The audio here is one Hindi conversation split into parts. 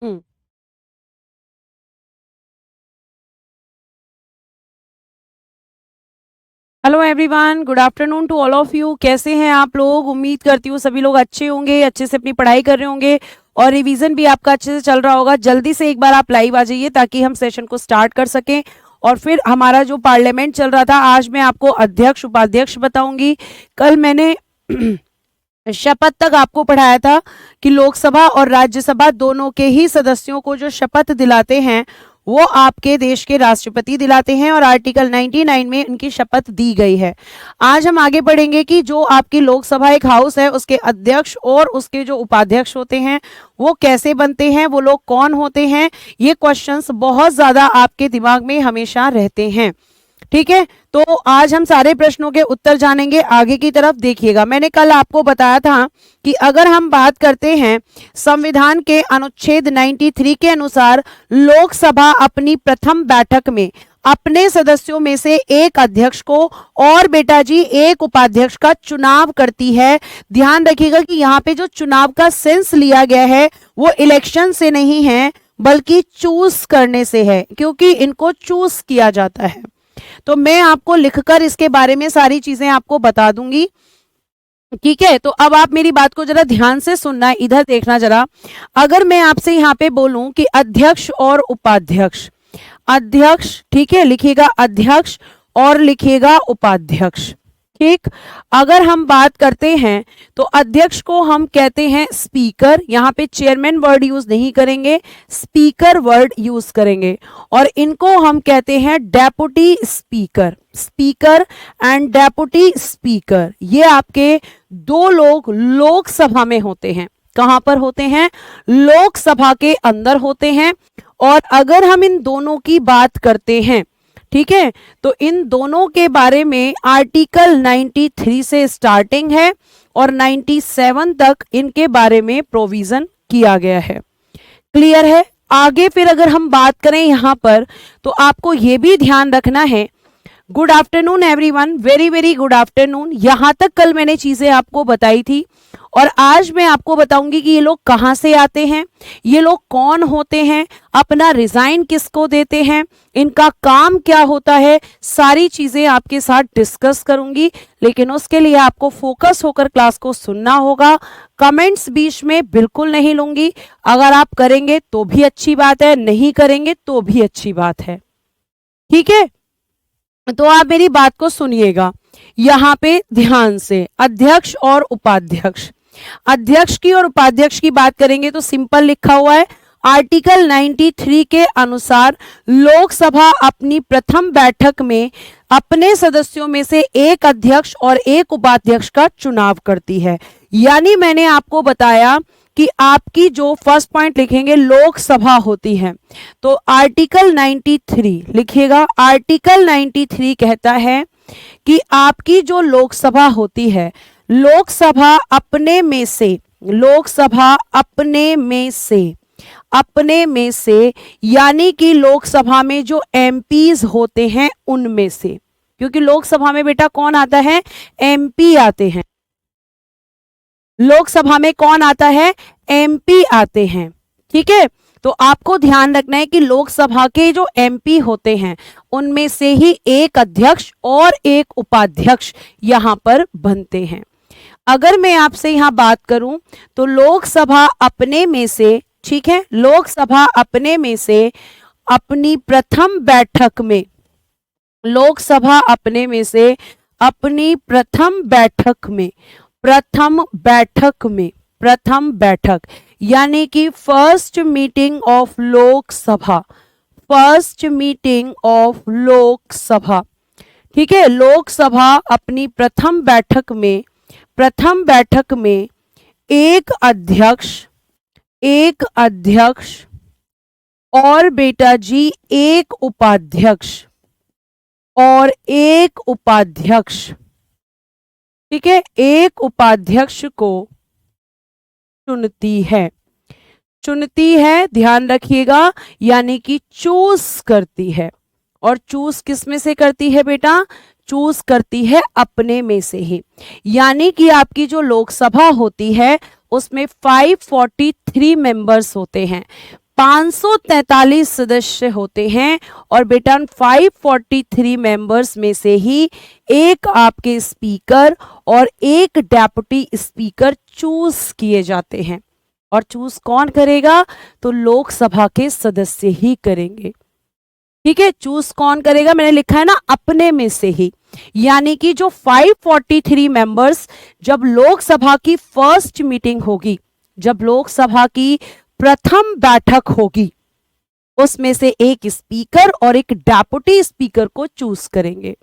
Hmm. Hello everyone, good afternoon to all of you. कैसे हैं आप लोग? उम्मीद करती हूँ सभी लोग अच्छे होंगे, अच्छे से अपनी पढ़ाई कर रहे होंगे और रिवीजन भी आपका अच्छे से चल रहा होगा। जल्दी से एक बार आप लाइव आ जाइए ताकि हम सेशन को स्टार्ट कर सकें। और फिर हमारा जो पार्लियामेंट चल रहा था, आज मैं आपको अध्यक्ष उपाध्यक्ष बताऊंगी। कल मैंने शपथ तक आपको पढ़ाया था कि लोकसभा और राज्यसभा दोनों के ही सदस्यों को जो शपथ दिलाते हैं वो आपके देश के राष्ट्रपति दिलाते हैं और आर्टिकल 99 में उनकी शपथ दी गई है। आज हम आगे बढ़ेंगे कि जो आपकी लोकसभा एक हाउस है उसके अध्यक्ष और उसके जो उपाध्यक्ष होते हैं वो कैसे बनते हैं, वो लोग कौन होते हैं। ये क्वेश्चंस बहुत ज्यादा आपके दिमाग में हमेशा रहते हैं। ठीक है, तो आज हम सारे प्रश्नों के उत्तर जानेंगे। आगे की तरफ देखिएगा, मैंने कल आपको बताया था कि अगर हम बात करते हैं संविधान के अनुच्छेद 93 के अनुसार लोकसभा अपनी प्रथम बैठक में अपने सदस्यों में से एक अध्यक्ष को और बेटा जी एक उपाध्यक्ष का चुनाव करती है। ध्यान रखिएगा कि यहाँ पे जो चुनाव का सेंस लिया गया है वो इलेक्शन से नहीं है बल्कि चूज करने से है, क्योंकि इनको चूज किया जाता है। तो मैं आपको लिखकर इसके बारे में सारी चीजें आपको बता दूंगी। ठीक है, तो अब आप मेरी बात को जरा ध्यान से सुनना, इधर देखना जरा। अगर मैं आपसे यहाँ पे बोलूं कि अध्यक्ष और उपाध्यक्ष, अध्यक्ष, ठीक है, लिखिएगा अध्यक्ष और लिखिएगा उपाध्यक्ष। ठीक, अगर हम बात करते हैं तो अध्यक्ष को हम कहते हैं स्पीकर। यहाँ पे चेयरमैन वर्ड यूज नहीं करेंगे, स्पीकर वर्ड यूज करेंगे। और इनको हम कहते हैं deputy speaker. Speaker and deputy speaker, ये आपके दो लोग लोकसभा में होते हैं। कहां पर होते हैं? लोकसभा के अंदर होते हैं। और अगर हम इन दोनों की बात करते हैं, ठीक है, तो इन दोनों के बारे में आर्टिकल 93 से स्टार्टिंग है और 97 तक इनके बारे में प्रोविजन किया गया है। क्लियर है? आगे फिर अगर हम बात करें यहां पर तो आपको यह भी ध्यान रखना है। Good afternoon everyone, very very good afternoon. यहां तक कल मैंने चीजें आपको बताई थी और आज मैं आपको बताऊंगी कि ये लोग कहां से आते हैं, ये लोग कौन होते हैं, अपना रिजाइन किसको देते हैं, इनका काम क्या होता है, सारी चीजें आपके साथ डिस्कस करूंगी। लेकिन उसके लिए आपको फोकस होकर क्लास को सुनना होगा। कमेंट्स बीच में बिल्कुल नहीं लूंगी। अगर आप करेंगे तो भी अच्छी बात है, नहीं करेंगे तो भी अच्छी बात है। ठीक है, तो आप मेरी बात को सुनिएगा यहां पे ध्यान से। अध्यक्ष और उपाध्यक्ष, अध्यक्ष की और उपाध्यक्ष की बात करेंगे तो सिंपल लिखा हुआ है आर्टिकल 93 के अनुसार लोकसभा अपनी प्रथम बैठक में अपने सदस्यों में से एक अध्यक्ष और एक उपाध्यक्ष का चुनाव करती है। यानी मैंने आपको बताया कि आपकी जो फर्स्ट पॉइंट लिखेंगे लोकसभा होती है, तो आर्टिकल 93 लिखिएगा। आर्टिकल 93 कहता है कि आपकी जो लोकसभा होती है, लोकसभा अपने में से, लोकसभा अपने में से यानी कि लोकसभा में जो एमपीज होते हैं उनमें से, क्योंकि लोकसभा में बेटा कौन आता है? एमपी आते हैं। लोकसभा में कौन आता है? एमपी आते हैं। ठीक है, तो आपको ध्यान रखना है कि लोकसभा के जो एमपी होते हैं उनमें से ही एक अध्यक्ष और एक उपाध्यक्ष यहां पर बनते हैं। अगर मैं आपसे यहां बात करूं तो लोकसभा अपने में से, ठीक है, लोकसभा अपने में से अपनी प्रथम बैठक में, लोकसभा अपने में से अपनी प्रथम बैठक में, प्रथम बैठक यानी कि first meeting of Lok Sabha, first meeting of Lok Sabha, ठीक है, लोकसभा अपनी प्रथम बैठक में एक अध्यक्ष और बेटा जी एक उपाध्यक्ष और एक उपाध्यक्ष, ठीक है, एक उपाध्यक्ष को चुनती है। ध्यान रखिएगा, यानी कि चूज करती है। और चूज किस में से करती है बेटा? चूज करती है अपने में से ही। यानी कि आपकी जो लोकसभा होती है उसमें 543 मेंबर्स होते हैं। 543 सदस्य होते हैं और बेटा 543 मेंबर्स में से ही एक आपके स्पीकर और एक डेप्यूटी स्पीकर चूज किए जाते हैं। और चूज कौन करेगा? तो लोकसभा के सदस्य ही करेंगे। ठीक है, चूज कौन करेगा? मैंने लिखा है ना, अपने में से ही। यानी कि जो 543 मेंबर्स, जब लोकसभा की फर्स्ट मीटिंग होगी, जब लोकसभा की प्रथम बैठक होगी, उसमें से एक स्पीकर और एक डेप्यूटी स्पीकर को चूज करेंगे।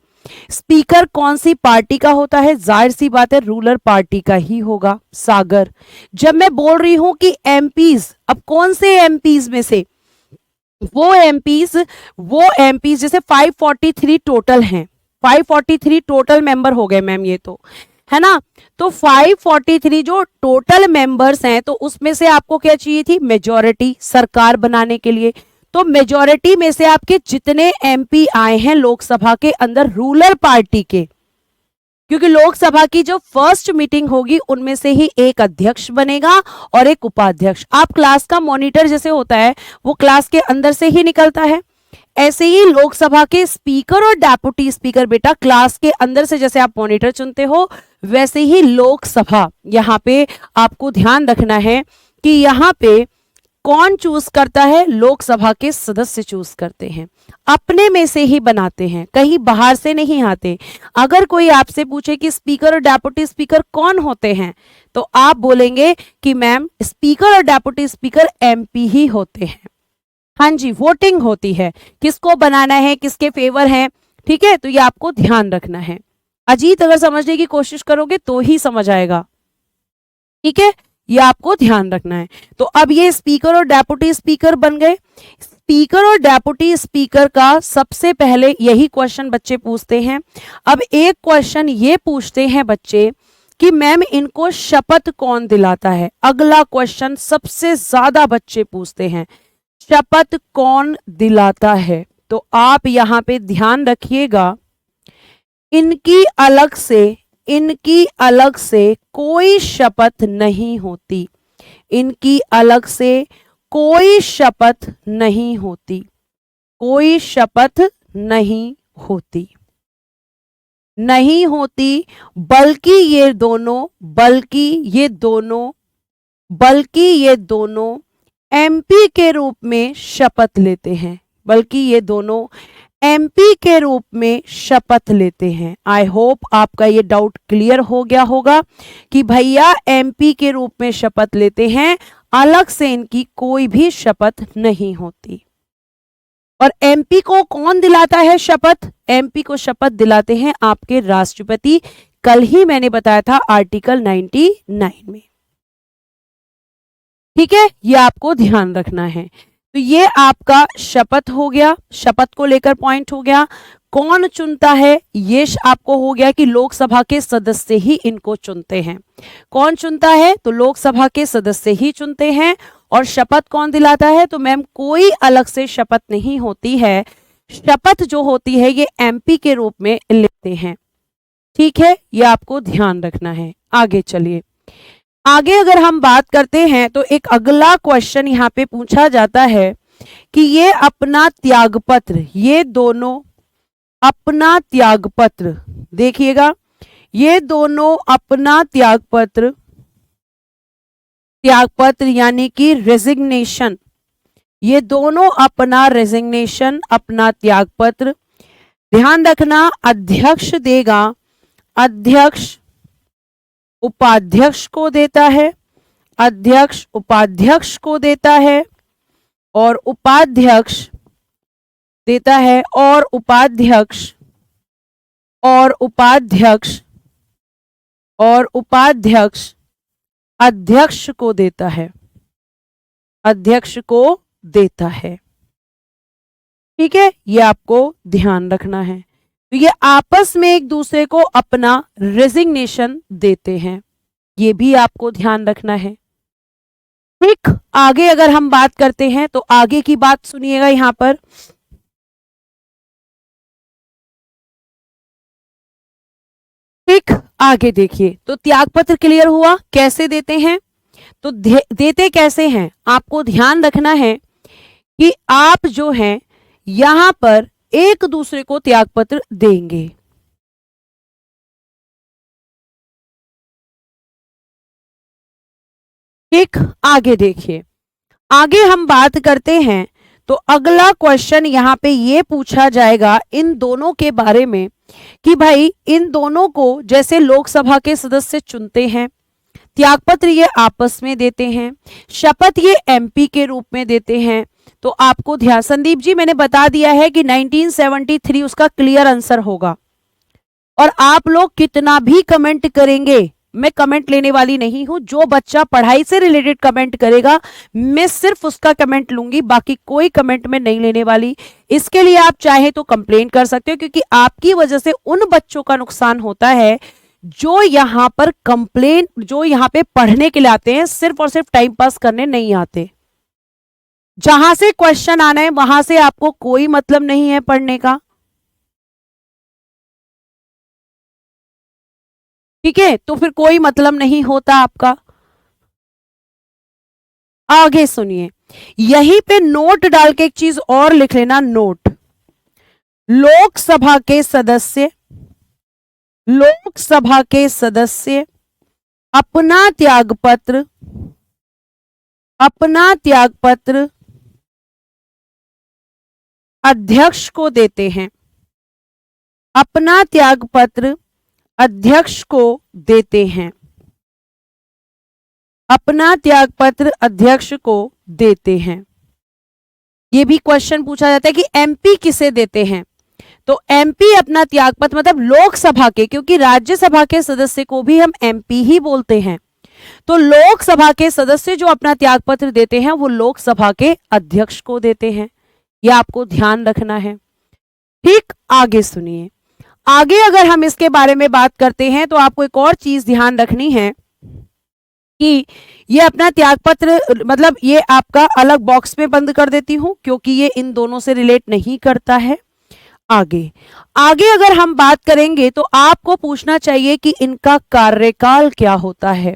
स्पीकर कौन सी पार्टी का होता है? जाहिर सी बात है, रूलर पार्टी का ही होगा। सागर, जब मैं बोल रही हूं कि एमपीज, अब कौन से एमपीज में से? वो एमपीज जैसे 543 टोटल हैं, 543 टोटल मेंबर हो गए मैम, ये तो है ना। तो 543 जो टोटल मेंबर्स हैं, तो उसमें से आपको क्या चाहिए थी? मेजॉरिटी, सरकार बनाने के लिए। तो मेजॉरिटी में से आपके जितने एमपी आए हैं लोकसभा के अंदर रूलर पार्टी के, क्योंकि लोकसभा की जो फर्स्ट मीटिंग होगी उनमें से ही एक अध्यक्ष बनेगा और एक उपाध्यक्ष। आप क्लास का मॉनिटर जैसे होता है, वो क्लास के अंदर से ही निकलता है, ऐसे ही लोकसभा के स्पीकर और डेप्यूटी स्पीकर बेटा क्लास के अंदर से, जैसे आप मॉनिटर चुनते हो वैसे ही लोकसभा। यहाँ पे आपको ध्यान रखना है कि यहाँ पे कौन चूज करता है? लोकसभा के सदस्य चूज करते हैं, अपने में से ही बनाते हैं, कहीं बाहर से नहीं आते। अगर कोई आपसे पूछे कि स्पीकर और डेप्यूटी स्पीकर कौन होते हैं, तो आप बोलेंगे कि मैम स्पीकर और डेप्यूटी स्पीकर एमपी ही होते हैं। हाँ जी, वोटिंग होती है, किसको बनाना है, किसके फेवर है। ठीक है, तो ये आपको ध्यान रखना है। अजीत अगर समझने की कोशिश करोगे तो ही समझ आएगा। ठीक है, ये आपको ध्यान रखना है। तो अब ये स्पीकर और डेप्यूटी स्पीकर बन गए। स्पीकर और डेप्यूटी स्पीकर का सबसे पहले यही क्वेश्चन बच्चे पूछते हैं। अब एक क्वेश्चन ये पूछते हैं बच्चे कि मैम इनको शपथ कौन दिलाता है? अगला क्वेश्चन सबसे ज्यादा बच्चे पूछते हैं, शपथ कौन दिलाता है? तो आप यहां पे ध्यान रखिएगा, इनकी अलग से कोई शपथ नहीं होती, इनकी अलग से कोई शपथ नहीं होती, कोई शपथ नहीं होती, नहीं होती, बल्कि ये दोनों एमपी के रूप में शपथ लेते हैं, बल्कि ये दोनों एमपी के रूप में शपथ लेते हैं। आई होप आपका ये डाउट क्लियर हो गया होगा कि भैया एमपी के रूप में शपथ लेते हैं, अलग से इनकी कोई भी शपथ नहीं होती। और एमपी को कौन दिलाता है शपथ? एमपी को शपथ दिलाते हैं आपके राष्ट्रपति। कल ही मैंने बताया था आर्टिकल 99 में। ठीक है, ये आपको ध्यान रखना है। तो ये आपका शपथ हो गया, शपथ को लेकर पॉइंट हो गया। कौन चुनता है? ये आपको हो गया कि लोकसभा के सदस्य ही इनको चुनते हैं। कौन चुनता है? तो लोकसभा के सदस्य ही चुनते हैं। और शपथ कौन दिलाता है? तो मैम कोई अलग से शपथ नहीं होती है, शपथ जो होती है ये एमपी के रूप में लेते हैं। ठीक है, ये आपको ध्यान रखना है। आगे चलिए, आगे अगर हम बात करते हैं तो एक अगला क्वेश्चन यहाँ पे पूछा जाता है कि ये अपना त्यागपत्र, ये दोनों अपना त्यागपत्र, देखिएगा ये दोनों अपना त्यागपत्र यानी कि रेजिग्नेशन, ये दोनों अपना रेजिग्नेशन, अपना त्यागपत्र, ध्यान रखना अध्यक्ष देगा, अध्यक्ष उपाध्यक्ष को देता है, अध्यक्ष उपाध्यक्ष को देता है, और उपाध्यक्ष देता है, और उपाध्यक्ष अध्यक्ष को देता है, अध्यक्ष को देता है। ठीक है, ये आपको ध्यान रखना है। तो ये आपस में एक दूसरे को अपना रेजिग्नेशन देते हैं, ये भी आपको ध्यान रखना है। ठीक, आगे अगर हम बात करते हैं तो आगे की बात सुनिएगा यहां पर। ठीक, आगे देखिए, तो त्यागपत्र क्लियर हुआ, कैसे देते हैं? तो देते कैसे हैं आपको ध्यान रखना है कि आप जो हैं यहां पर एक दूसरे को त्यागपत्र देंगे। ठीक, आगे देखिए, आगे हम बात करते हैं तो अगला क्वेश्चन यहां पे ये पूछा जाएगा इन दोनों के बारे में कि भाई इन दोनों को जैसे लोकसभा के सदस्य चुनते हैं, त्यागपत्र ये आपस में देते हैं, शपथ ये एमपी के रूप में देते हैं, तो आपको ध्यान, संदीप जी मैंने बता दिया है कि 1973 उसका क्लियर आंसर होगा। और आप लोग कितना भी कमेंट करेंगे, मैं कमेंट लेने वाली नहीं हूं, जो बच्चा पढ़ाई से रिलेटेड कमेंट करेगा मैं सिर्फ उसका कमेंट लूंगी, बाकी कोई कमेंट मैं नहीं लेने वाली। इसके लिए आप चाहे तो कंप्लेंट कर सकते हो, क्योंकि आपकी वजह से उन बच्चों का नुकसान होता है जो यहां पर कंप्लेन, जो यहां पे पढ़ने के लिए आते हैं, सिर्फ और सिर्फ टाइम पास करने नहीं आते। जहां से क्वेश्चन आना है वहां से आपको कोई मतलब नहीं है पढ़ने का, ठीक है, तो फिर कोई मतलब नहीं होता आपका। आगे सुनिए, यहीं पे नोट डाल के एक चीज और लिख लेना, नोट, लोकसभा के सदस्य, लोकसभा के सदस्य अपना त्यागपत्र, अपना त्यागपत्र अध्यक्ष को देते हैं, अपना त्यागपत्र अध्यक्ष को देते हैं, अपना त्यागपत्र अध्यक्ष को देते हैं। यह भी क्वेश्चन पूछा जाता है कि एमपी किसे देते हैं, तो एमपी अपना त्यागपत्र, मतलब लोकसभा के, क्योंकि राज्यसभा के सदस्य को भी हम एमपी ही बोलते हैं, तो लोकसभा के सदस्य जो अपना त्यागपत्र देते हैं वो लोकसभा के अध्यक्ष को देते हैं, यह आपको ध्यान रखना है। ठीक, आगे सुनिए, आगे अगर हम इसके बारे में बात करते हैं तो आपको एक और चीज ध्यान रखनी है कि ये अपना त्यागपत्र, मतलब ये आपका अलग बॉक्स में बंद कर देती हूं क्योंकि ये इन दोनों से रिलेट नहीं करता है। आगे आगे अगर हम बात करेंगे तो आपको पूछना चाहिए कि इनका कार्यकाल क्या होता है।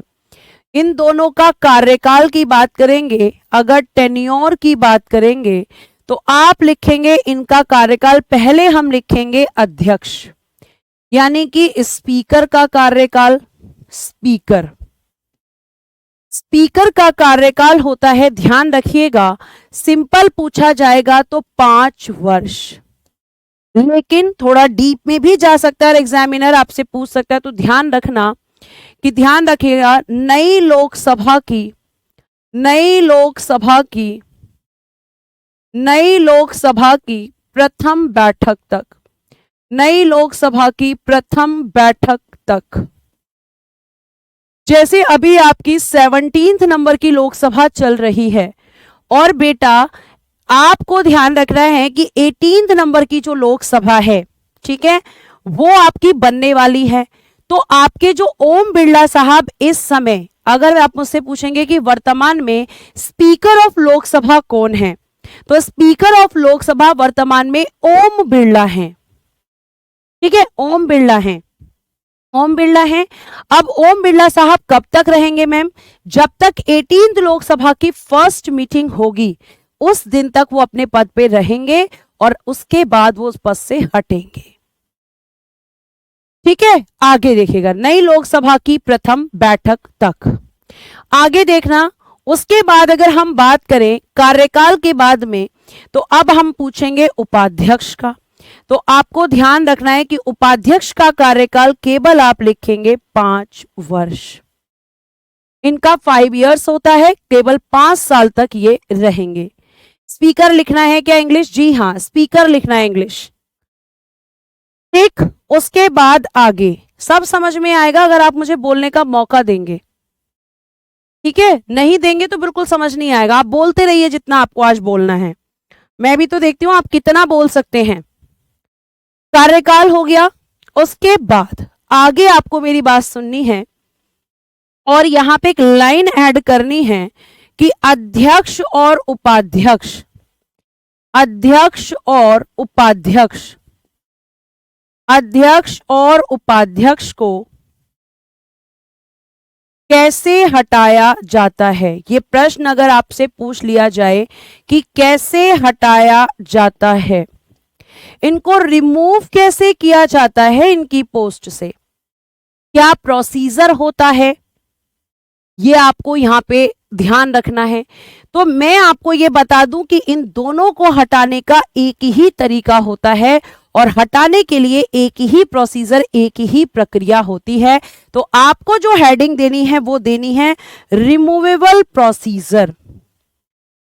इन दोनों का कार्यकाल की बात करेंगे, अगर टेन्योर की बात करेंगे तो आप लिखेंगे इनका कार्यकाल, पहले हम लिखेंगे अध्यक्ष, यानी कि स्पीकर का कार्यकाल, स्पीकर, स्पीकर का कार्यकाल होता है, ध्यान रखिएगा, सिंपल पूछा जाएगा तो 5 वर्ष, लेकिन थोड़ा डीप में भी जा सकता है, एग्जामिनर आपसे पूछ सकता है, तो ध्यान रखना कि ध्यान रखिएगा नई लोकसभा की, नई लोकसभा की, नई लोकसभा की प्रथम बैठक तक, नई लोकसभा की प्रथम बैठक तक, जैसे अभी आपकी 17th नंबर की लोकसभा चल रही है, और बेटा आपको ध्यान रखना है कि 18th नंबर की जो लोकसभा है, ठीक है, वो आपकी बनने वाली है। तो आपके जो ओम बिरला साहब इस समय, अगर आप मुझसे पूछेंगे कि वर्तमान में स्पीकर ऑफ लोकसभा कौन है, तो स्पीकर ऑफ लोकसभा वर्तमान में ओम बिरला हैं, ठीक है, ओम बिरला हैं, ओम बिरला हैं। अब ओम बिरला साहब कब तक रहेंगे मैम, जब तक 18th लोकसभा की फर्स्ट मीटिंग होगी उस दिन तक वो अपने पद पे रहेंगे, और उसके बाद वो उस पद से हटेंगे, ठीक है। आगे देखिएगा, नई लोकसभा की प्रथम बैठक तक, आगे देखना, उसके बाद अगर हम बात करें कार्यकाल के बाद में, तो अब हम पूछेंगे उपाध्यक्ष का, तो आपको ध्यान रखना है कि उपाध्यक्ष का कार्यकाल केवल आप लिखेंगे 5 वर्ष, इनका 5 इयर्स होता है, केवल 5 साल तक ये रहेंगे। स्पीकर लिखना है क्या इंग्लिश, जी हाँ स्पीकर लिखना है इंग्लिश, ठीक। उसके बाद आगे सब समझ में आएगा अगर आप मुझे बोलने का मौका देंगे, ठीक है, नहीं देंगे तो बिल्कुल समझ नहीं आएगा। आप बोलते रहिए जितना आपको आज बोलना है, मैं भी तो देखती हूं आप कितना बोल सकते हैं। कार्यकाल हो गया, उसके बाद आगे आपको मेरी बात सुननी है और यहां पे एक लाइन ऐड करनी है कि अध्यक्ष और उपाध्यक्ष, अध्यक्ष और उपाध्यक्ष, अध्यक्ष और उपाध्यक्ष को कैसे हटाया जाता है? ये प्रश्न अगर आपसे पूछ लिया जाए कि कैसे हटाया जाता है, इनको रिमूव कैसे किया जाता है इनकी पोस्ट से, क्या प्रोसीजर होता है, ये आपको यहां पे ध्यान रखना है। तो मैं आपको ये बता दूं कि इन दोनों को हटाने का एक ही तरीका होता है और हटाने के लिए एक ही प्रोसीजर, एक ही प्रक्रिया होती है। तो आपको जो हेडिंग देनी है वो देनी है रिमूवेबल प्रोसीजर।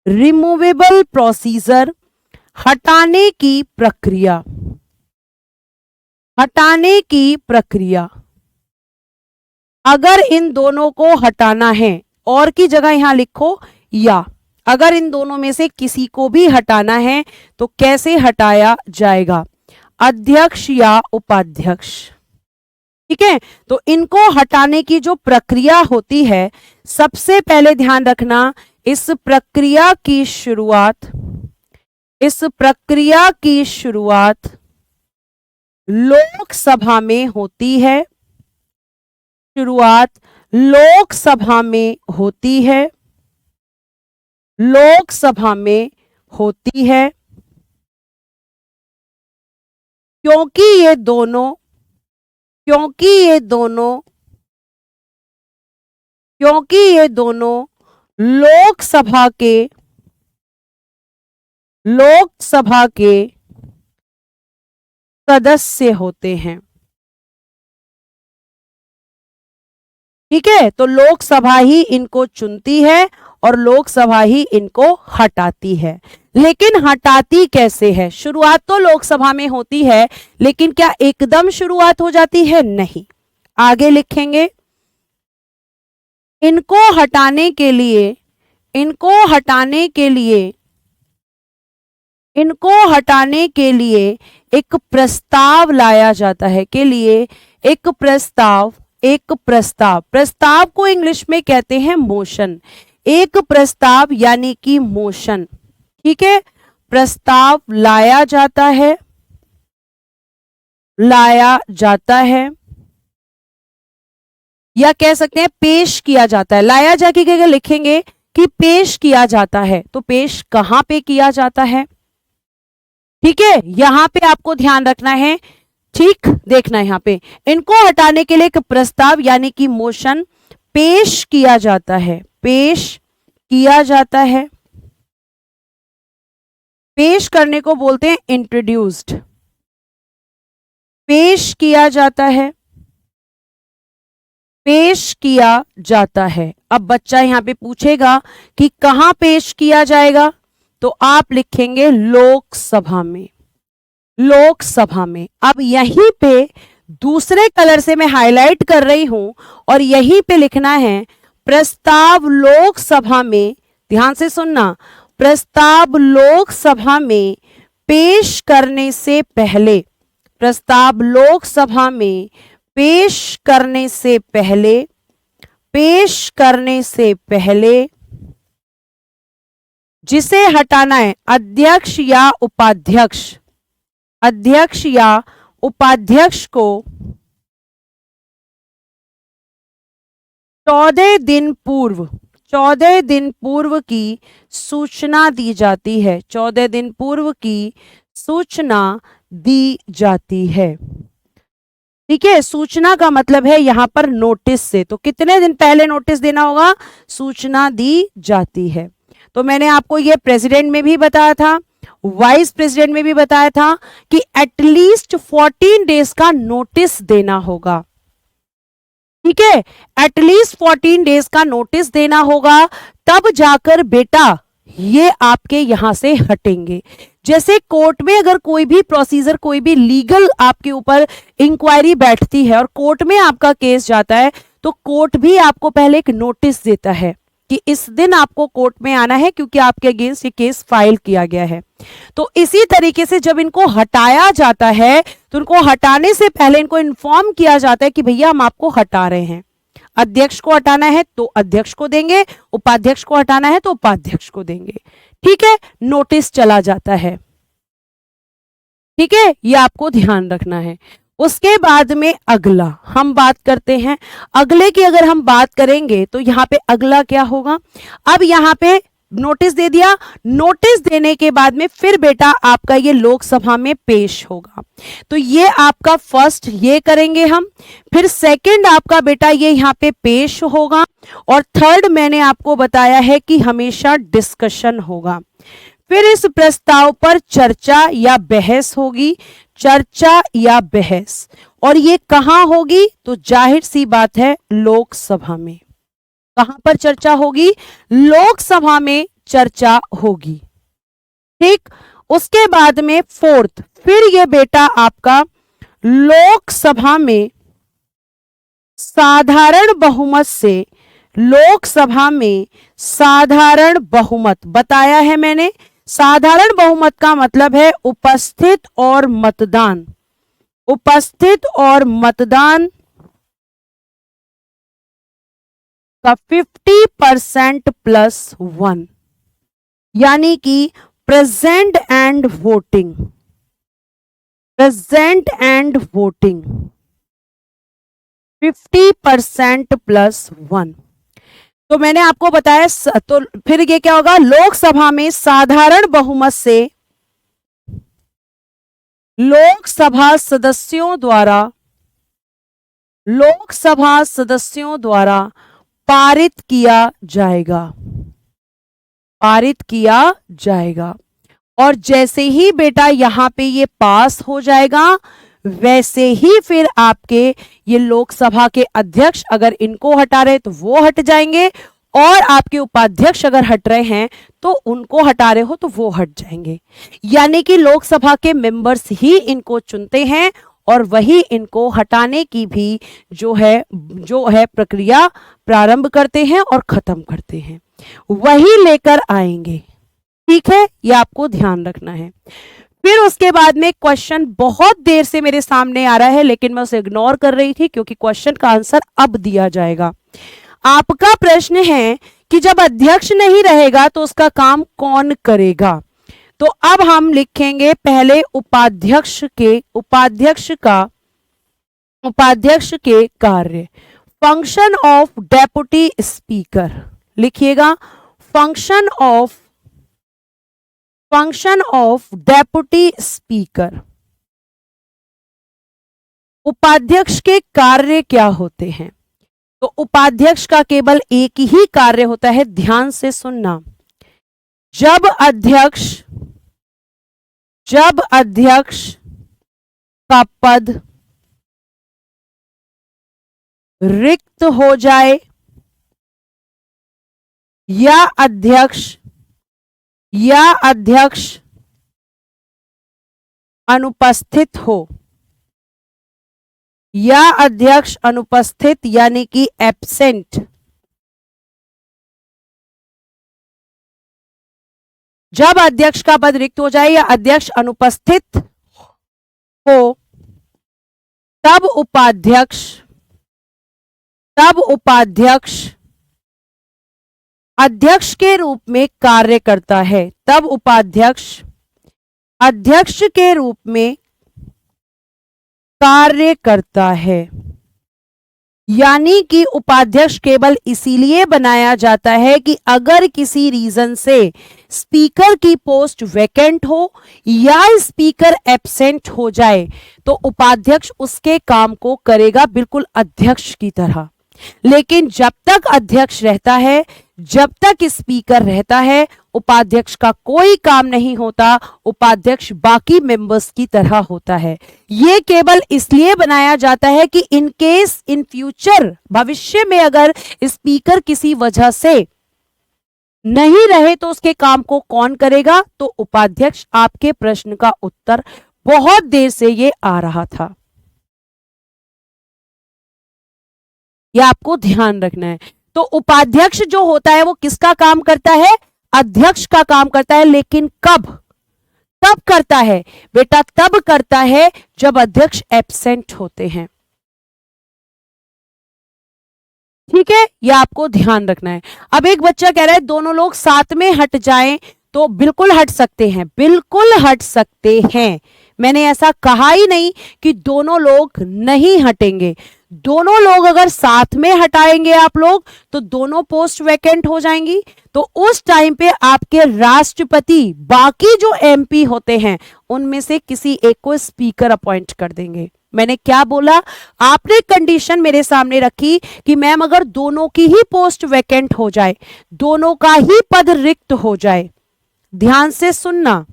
रिमूवेबल प्रोसीजर, हटाने की प्रक्रिया, हटाने की प्रक्रिया। अगर इन दोनों को हटाना है, और की जगह यहां लिखो या, अगर इन दोनों में से किसी को भी हटाना है तो कैसे हटाया जाएगा, अध्यक्ष या उपाध्यक्ष। ठीक है, तो इनको हटाने की जो प्रक्रिया होती है, सबसे पहले ध्यान रखना, इस प्रक्रिया की शुरुआत, इस प्रक्रिया की शुरुआत लोकसभा में होती है। शुरुआत लोकसभा में होती है, लोकसभा में होती है, क्योंकि ये दोनों, क्योंकि ये दोनों, क्योंकि ये दोनों लोकसभा के, लोकसभा के सदस्य होते हैं। ठीक है, तो लोकसभा ही इनको चुनती है और लोकसभा ही इनको हटाती है। लेकिन हटाती कैसे है? शुरुआत तो लोकसभा में होती है, लेकिन क्या एकदम शुरुआत हो जाती है? नहीं, आगे लिखेंगे, इनको हटाने के लिए, इनको हटाने के लिए, इनको हटाने के लिए एक प्रस्ताव लाया जाता है। के लिए एक प्रस्ताव, एक प्रस्ताव, प्रस्ताव को इंग्लिश में कहते हैं मोशन। एक प्रस्ताव यानी कि मोशन। ठीक है, प्रस्ताव लाया जाता है, लाया जाता है, या कह सकते हैं पेश किया जाता है। लाया जाके क्या लिखेंगे कि पेश किया जाता है, तो पेश कहां पे किया जाता है? ठीक है, यहां पे आपको ध्यान रखना है, ठीक देखना है, यहां पे इनको हटाने के लिए एक प्रस्ताव यानी कि मोशन पेश किया जाता है, पेश किया जाता है। पेश करने को बोलते हैं इंट्रोड्यूस्ड, पेश किया जाता है, पेश किया जाता है। अब बच्चा यहां पे पूछेगा कि कहां पेश किया जाएगा, तो आप लिखेंगे लोकसभा में, लोकसभा में। अब यहीं पे दूसरे कलर से मैं हाईलाइट कर रही हूं और यहीं पे लिखना है प्रस्ताव लोकसभा में, ध्यान से सुनना, प्रस्ताव लोकसभा में पेश करने से पहले, प्रस्ताव लोकसभा में पेश करने से पहले, पेश करने से पहले जिसे हटाना है अध्यक्ष या उपाध्यक्ष, अध्यक्ष या उपाध्यक्ष को 14 दिन पूर्व, 14 दिन पूर्व की सूचना दी जाती है, 14 दिन पूर्व की सूचना दी जाती है। ठीक है, सूचना का मतलब है यहां पर नोटिस से, तो कितने दिन पहले नोटिस देना होगा? सूचना दी जाती है। तो मैंने आपको यह प्रेसिडेंट में भी बताया था, वाइस प्रेसिडेंट में भी बताया था कि एटलीस्ट 14 डेज का नोटिस देना होगा। ठीक है, एटलीस्ट 14 डेज का नोटिस देना होगा, तब जाकर बेटा ये आपके यहां से हटेंगे। जैसे कोर्ट में अगर कोई भी प्रोसीजर, कोई भी लीगल आपके ऊपर इंक्वायरी बैठती है और कोर्ट में आपका केस जाता है, तो कोर्ट भी आपको पहले एक नोटिस देता है कि इस दिन आपको कोर्ट में आना है क्योंकि आपके अगेंस्ट ये केस फाइल किया गया है। तो इसी तरीके से जब इनको हटाया जाता है, तो इनको हटाने से पहले इनको इन्फॉर्म किया जाता है कि भैया हम आपको हटा रहे हैं। अध्यक्ष को हटाना है तो अध्यक्ष को देंगे, उपाध्यक्ष को हटाना है तो उपाध्यक्ष को देंगे। ठीक है, नोटिस चला जाता है। ठीक है, ये आपको ध्यान रखना है। उसके बाद में अगला हम बात करते हैं। अगले की अगर हम बात करेंगे तो यहाँ पे अगला क्या होगा, अब यहाँ पे नोटिस दे दिया, नोटिस देने के बाद में फिर बेटा आपका ये लोकसभा में पेश होगा। तो ये आपका फर्स्ट ये करेंगे हम, फिर सेकंड आपका बेटा ये यहाँ पे पेश होगा, और थर्ड मैंने आपको बताया है कि हमेशा डिस्कशन होगा। फिर इस प्रस्ताव पर चर्चा या बहस होगी, चर्चा या बहस, और ये कहां होगी, तो जाहिर सी बात है लोकसभा में। कहां पर चर्चा होगी, लोकसभा में चर्चा होगी। ठीक, उसके बाद में फोर्थ, फिर ये बेटा आपका लोकसभा में साधारण बहुमत से, लोकसभा में साधारण बहुमत बताया है मैंने। साधारण बहुमत का मतलब है उपस्थित और मतदान, उपस्थित और मतदान का 50% प्लस 1, यानी कि present and voting, present and voting 50% plus 1। तो मैंने आपको बताया, तो फिर ये क्या होगा, लोकसभा में साधारण बहुमत से लोकसभा सदस्यों द्वारा, लोकसभा सदस्यों द्वारा पारित किया जाएगा, पारित किया जाएगा। और जैसे ही बेटा यहां पे ये पास हो जाएगा, वैसे ही फिर आपके ये लोकसभा के अध्यक्ष अगर इनको हटा रहे तो वो हट जाएंगे, और आपके उपाध्यक्ष अगर हट रहे हैं तो उनको हटा रहे हो तो वो हट जाएंगे। यानी कि लोकसभा के मेंबर्स ही इनको चुनते हैं, और वही इनको हटाने की भी जो है प्रक्रिया प्रारंभ करते हैं और खत्म करते हैं, वही लेकर आएंगे। ठीक है, ये आपको ध्यान रखना है। फिर उसके बाद में क्वेश्चन बहुत देर से मेरे सामने आ रहा है, लेकिन मैं उसे इग्नोर कर रही थी क्योंकि क्वेश्चन का आंसर अब दिया जाएगा। आपका प्रश्न है कि जब अध्यक्ष नहीं रहेगा तो उसका काम कौन करेगा। तो अब हम लिखेंगे पहले उपाध्यक्ष के कार्य, फंक्शन ऑफ डेप्यूटी स्पीकर लिखिएगा, फंक्शन ऑफ डेप्यूटी स्पीकर। उपाध्यक्ष के कार्य क्या होते हैं, तो उपाध्यक्ष का केवल एक ही कार्य होता है, ध्यान से सुनना। जब अध्यक्ष का पद रिक्त हो जाए या अध्यक्ष अनुपस्थित हो, या अध्यक्ष अनुपस्थित यानी कि एब्सेंट, जब अध्यक्ष का पद रिक्त हो जाए या अध्यक्ष अनुपस्थित हो, तब उपाध्यक्ष अध्यक्ष के रूप में कार्य करता है, तब उपाध्यक्ष अध्यक्ष के रूप में कार्य करता है। यानी कि उपाध्यक्ष केवल इसीलिए बनाया जाता है कि अगर किसी रीजन से स्पीकर की पोस्ट वैकेंट हो या स्पीकर एब्सेंट हो जाए तो उपाध्यक्ष उसके काम को करेगा बिल्कुल अध्यक्ष की तरह। लेकिन जब तक अध्यक्ष रहता है, जब तक स्पीकर रहता है, उपाध्यक्ष का कोई काम नहीं होता, उपाध्यक्ष बाकी मेंबर्स की तरह होता है। यह केवल इसलिए बनाया जाता है कि इन केस इन फ्यूचर भविष्य में अगर स्पीकर किसी वजह से नहीं रहे तो उसके काम को कौन करेगा, तो उपाध्यक्ष। आपके प्रश्न का उत्तर बहुत देर से ये आ रहा था, यह आपको ध्यान रखना है। तो उपाध्यक्ष जो होता है वो किसका काम करता है, अध्यक्ष का काम करता है। लेकिन कब करता है बेटा, तब करता है जब अध्यक्ष एब्सेंट होते हैं। ठीक है, यह आपको ध्यान रखना है। अब एक बच्चा कह रहा है दोनों लोग साथ में हट जाएं, तो बिल्कुल हट सकते हैं, बिल्कुल हट सकते हैं। मैंने ऐसा कहा ही नहीं कि दोनों लोग नहीं हटेंगे। दोनों लोग अगर साथ में हटाएंगे आप लोग तो दोनों पोस्ट वैकेंट हो जाएंगी। तो उस टाइम पे आपके राष्ट्रपति बाकी जो एमपी होते हैं उनमें से किसी एक को स्पीकर अपॉइंट कर देंगे। मैंने क्या बोला, आपने कंडीशन मेरे सामने रखी कि मैम अगर दोनों की ही पोस्ट वैकेंट हो जाए, दोनों का ही पद रिक्त हो जाए, ध्यान से सुनना,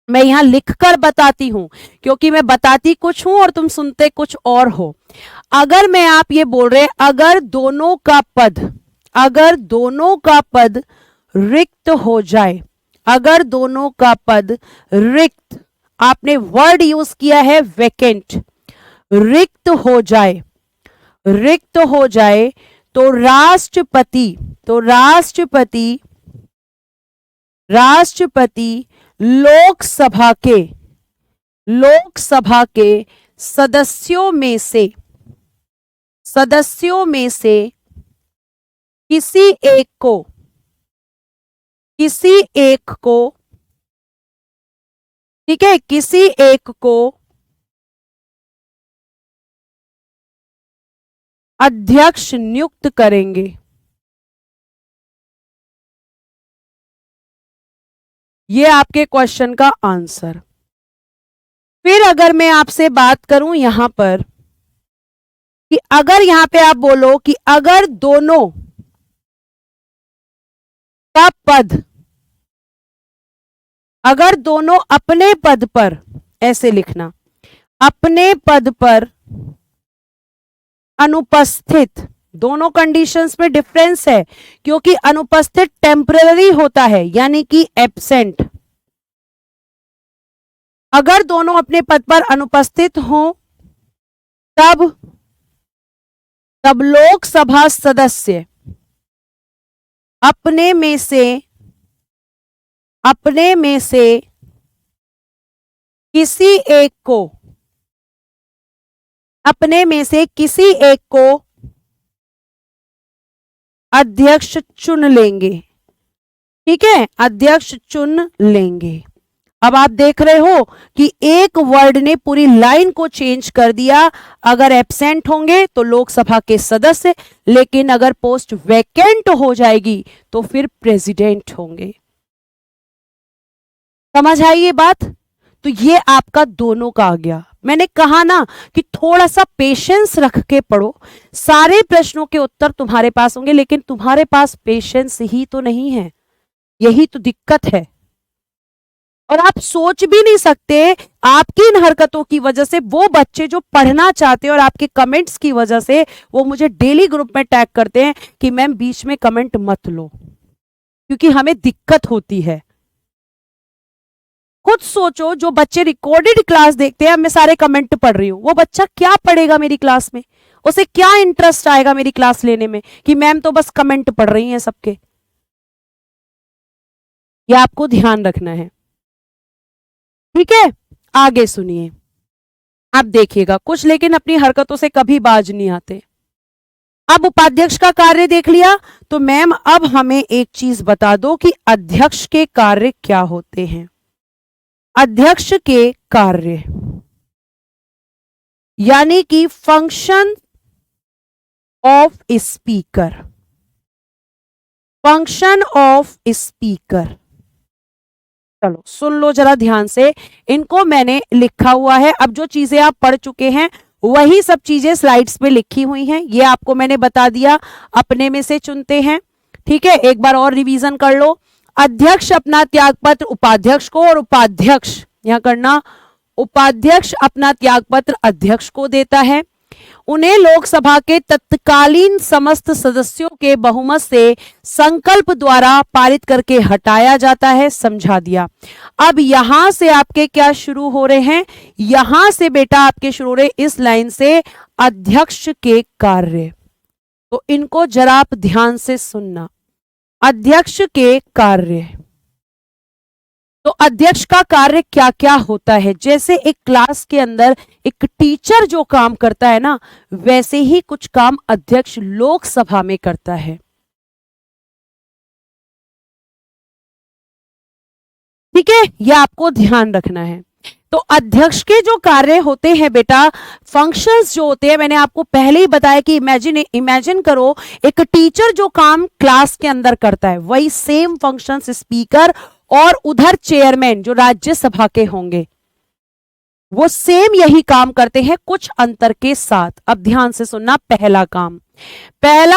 मैं यहां लिखकर बताती हूं क्योंकि मैं बताती कुछ हूं और तुम सुनते कुछ और हो। अगर मैं आप ये बोल रहे अगर दोनों का पद रिक्त हो जाए, अगर दोनों का पद रिक्त, आपने वर्ड यूज किया है वैकेंट, रिक्त हो जाए तो राष्ट्रपति लोकसभा के सदस्यों में से किसी एक को ठीक है, किसी एक को अध्यक्ष नियुक्त करेंगे। ये आपके क्वेश्चन का आंसर। फिर अगर मैं आपसे बात करूं यहां पर कि अगर यहां पे आप बोलो कि अगर दोनों का पद, अगर दोनों अपने पद पर, ऐसे लिखना, अपने पद पर अनुपस्थित, दोनों कंडीशंस में डिफरेंस है क्योंकि अनुपस्थित टेम्पररी होता है यानी कि एब्सेंट। अगर दोनों अपने पद पर अनुपस्थित हो तब लोकसभा सदस्य अपने में से किसी एक को अध्यक्ष चुन लेंगे। ठीक है, अध्यक्ष चुन लेंगे। अब आप देख रहे हो कि एक वर्ड ने पूरी लाइन को चेंज कर दिया। अगर एब्सेंट होंगे तो लोकसभा के सदस्य, लेकिन अगर पोस्ट वैकेंट हो जाएगी तो फिर प्रेसिडेंट होंगे। समझ आई ये बात? तो ये आपका दोनों का आ गया। मैंने कहा ना कि थोड़ा सा पेशेंस रख के पढ़ो, सारे प्रश्नों के उत्तर तुम्हारे पास होंगे, लेकिन तुम्हारे पास पेशेंस ही तो नहीं है, यही तो दिक्कत है। और आप सोच भी नहीं सकते, आपकी इन हरकतों की वजह से वो बच्चे जो पढ़ना चाहते हैं और आपके कमेंट्स की वजह से वो मुझे डेली ग्रुप में टैग करते हैं कि मैम बीच में कमेंट मत लो, क्योंकि हमें दिक्कत होती है। खुद सोचो, जो बच्चे रिकॉर्डेड क्लास देखते हैं, अब मैं सारे कमेंट पढ़ रही हूं, वो बच्चा क्या पढ़ेगा मेरी क्लास में, उसे क्या इंटरेस्ट आएगा मेरी क्लास लेने में कि मैम तो बस कमेंट पढ़ रही हैं सबके। ये आपको ध्यान रखना है, ठीक है। आगे सुनिए, आप देखिएगा कुछ लेकिन अपनी हरकतों से कभी बाज नहीं आते। अब उपाध्यक्ष का कार्य देख लिया, तो मैम अब हमें एक चीज बता दो कि अध्यक्ष के कार्य क्या होते हैं। अध्यक्ष के कार्य यानी कि function of speaker, function of speaker. चलो सुन लो जरा ध्यान से, इनको मैंने लिखा हुआ है। अब जो चीजें आप पढ़ चुके हैं वही सब चीजें स्लाइड्स पे लिखी हुई हैं, ये आपको मैंने बता दिया, अपने में से चुनते हैं। ठीक है, एक बार और रिवीजन कर लो। अध्यक्ष अपना त्यागपत्र उपाध्यक्ष को, और उपाध्यक्ष यहां करना, उपाध्यक्ष अपना त्यागपत्र अध्यक्ष को देता है। उन्हें लोकसभा के तत्कालीन समस्त सदस्यों के बहुमत से संकल्प द्वारा पारित करके हटाया जाता है। समझा दिया। अब यहां से आपके क्या शुरू हो रहे हैं, यहां से बेटा आपके शुरू हो रहे इस लाइन से अध्यक्ष के कार्य। तो इनको जरा आप ध्यान से सुनना, अध्यक्ष के कार्य। तो अध्यक्ष का कार्य क्या क्या होता है, जैसे एक क्लास के अंदर एक टीचर जो काम करता है ना, वैसे ही कुछ काम अध्यक्ष लोकसभा में करता है। ठीक है, यह आपको ध्यान रखना है। तो अध्यक्ष के जो कार्य होते हैं बेटा, फंक्शंस जो होते हैं, मैंने आपको पहले ही बताया कि इमेजिन करो एक टीचर जो काम क्लास के अंदर करता है, वही सेम फंक्शंस स्पीकर और उधर चेयरमैन जो राज्यसभा के होंगे वो सेम यही काम करते हैं, कुछ अंतर के साथ। अब ध्यान से सुनना, पहला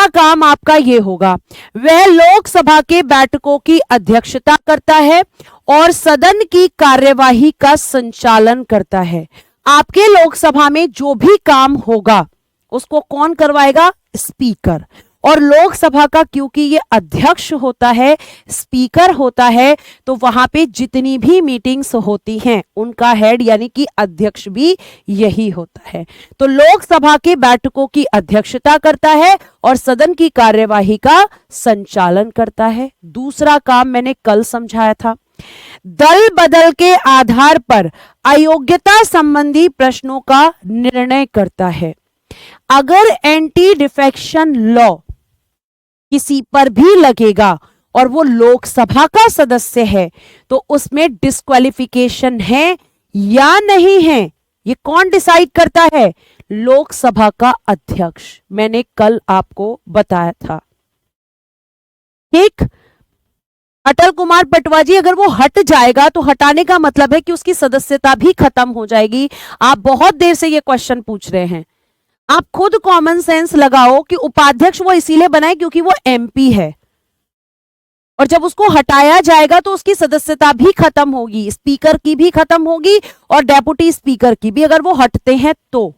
काम आपका ये होगा, वह लोकसभा के बैठकों की अध्यक्षता करता है और सदन की कार्यवाही का संचालन करता है। आपके लोकसभा में जो भी काम होगा उसको कौन करवाएगा? स्पीकर। और लोकसभा का क्योंकि ये अध्यक्ष होता है, स्पीकर होता है, तो वहां पे जितनी भी मीटिंग्स होती हैं उनका हेड यानी कि अध्यक्ष भी यही होता है। तो लोकसभा की बैठकों की अध्यक्षता करता है और सदन की कार्यवाही का संचालन करता है। दूसरा काम मैंने कल समझाया था, दल बदल के आधार पर अयोग्यता संबंधी प्रश्नों का निर्णय करता है। अगर एंटी डिफेक्शन लॉ किसी पर भी लगेगा और वो लोकसभा का सदस्य है तो उसमें डिस्क्वालिफिकेशन है या नहीं है, ये कौन डिसाइड करता है? लोकसभा का अध्यक्ष। मैंने कल आपको बताया था। ठीक, अटल कुमार पटवा जी अगर वो हट जाएगा तो हटाने का मतलब है कि उसकी सदस्यता भी खत्म हो जाएगी। आप बहुत देर से ये क्वेश्चन पूछ रहे हैं, आप खुद कॉमन सेंस लगाओ कि उपाध्यक्ष वो इसीलिए बनाए क्योंकि वो एमपी है और जब उसको हटाया जाएगा तो उसकी सदस्यता भी खत्म होगी, स्पीकर की भी खत्म होगी और डेप्यूटी स्पीकर की भी, अगर वो हटते हैं तो।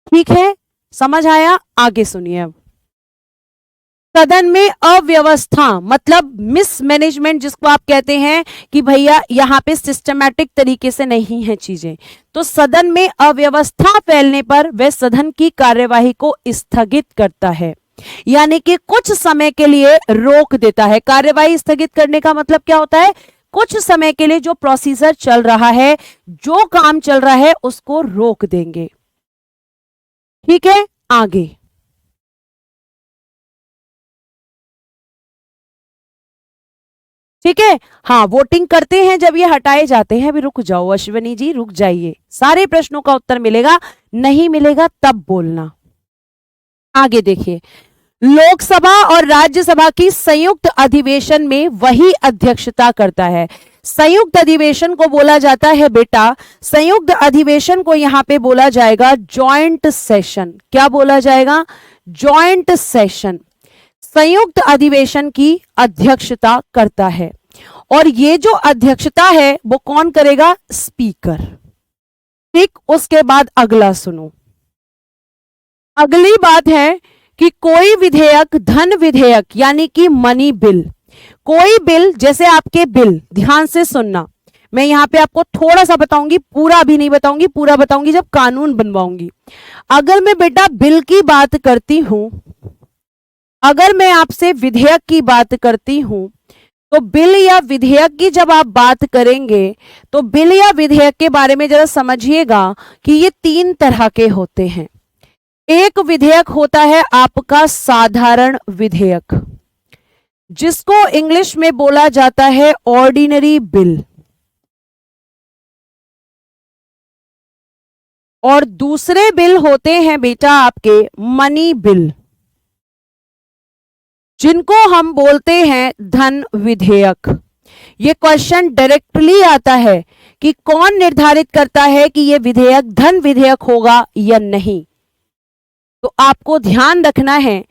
ठीक है, समझ आया? आगे सुनिए। अब सदन में अव्यवस्था मतलब मिसमैनेजमेंट, जिसको आप कहते हैं कि भैया यहां पे सिस्टमैटिक तरीके से नहीं है चीजें, तो सदन में अव्यवस्था फैलने पर वह सदन की कार्यवाही को स्थगित करता है, यानी कि कुछ समय के लिए रोक देता है। कार्यवाही स्थगित करने का मतलब क्या होता है? कुछ समय के लिए जो प्रोसीजर चल रहा है, जो काम चल रहा है, उसको रोक देंगे। ठीक है, आगे ठीक है। हाँ, वोटिंग करते हैं जब ये हटाए जाते हैं। अभी रुक जाओ अश्विनी जी, रुक जाइए, सारे प्रश्नों का उत्तर मिलेगा, नहीं मिलेगा तब बोलना। आगे देखिए, लोकसभा और राज्यसभा की संयुक्त अधिवेशन में वही अध्यक्षता करता है। संयुक्त अधिवेशन को बोला जाता है बेटा, संयुक्त अधिवेशन को यहां पे बोला जाएगा जॉइंट सेशन। क्या बोला जाएगा? Joint session. संयुक्त अधिवेशन की अध्यक्षता करता है और ये जो अध्यक्षता है वो कौन करेगा? स्पीकर। ठीक, उसके बाद अगला सुनो। अगली बात है कि कोई विधेयक, धन विधेयक यानी कि मनी बिल, कोई बिल, जैसे आपके बिल, ध्यान से सुनना, मैं यहां पे आपको थोड़ा सा बताऊंगी, पूरा अभी नहीं बताऊंगी, पूरा बताऊंगी जब कानून बनवाऊंगी। अगर मैं बेटा बिल की बात करती हूं, अगर मैं आपसे विधेयक की बात करती हूं, तो बिल या विधेयक की जब आप बात करेंगे तो बिल या विधेयक के बारे में जरा समझिएगा कि ये तीन तरह के होते हैं। एक विधेयक होता है आपका साधारण विधेयक, जिसको इंग्लिश में बोला जाता है ऑर्डिनरी बिल, और दूसरे बिल होते हैं बेटा आपके मनी बिल, जिनको हम बोलते हैं धन विधेयक। ये क्वेश्चन डायरेक्टली आता है कि कौन निर्धारित करता है कि यह विधेयक धन विधेयक होगा या नहीं, तो आपको ध्यान रखना है।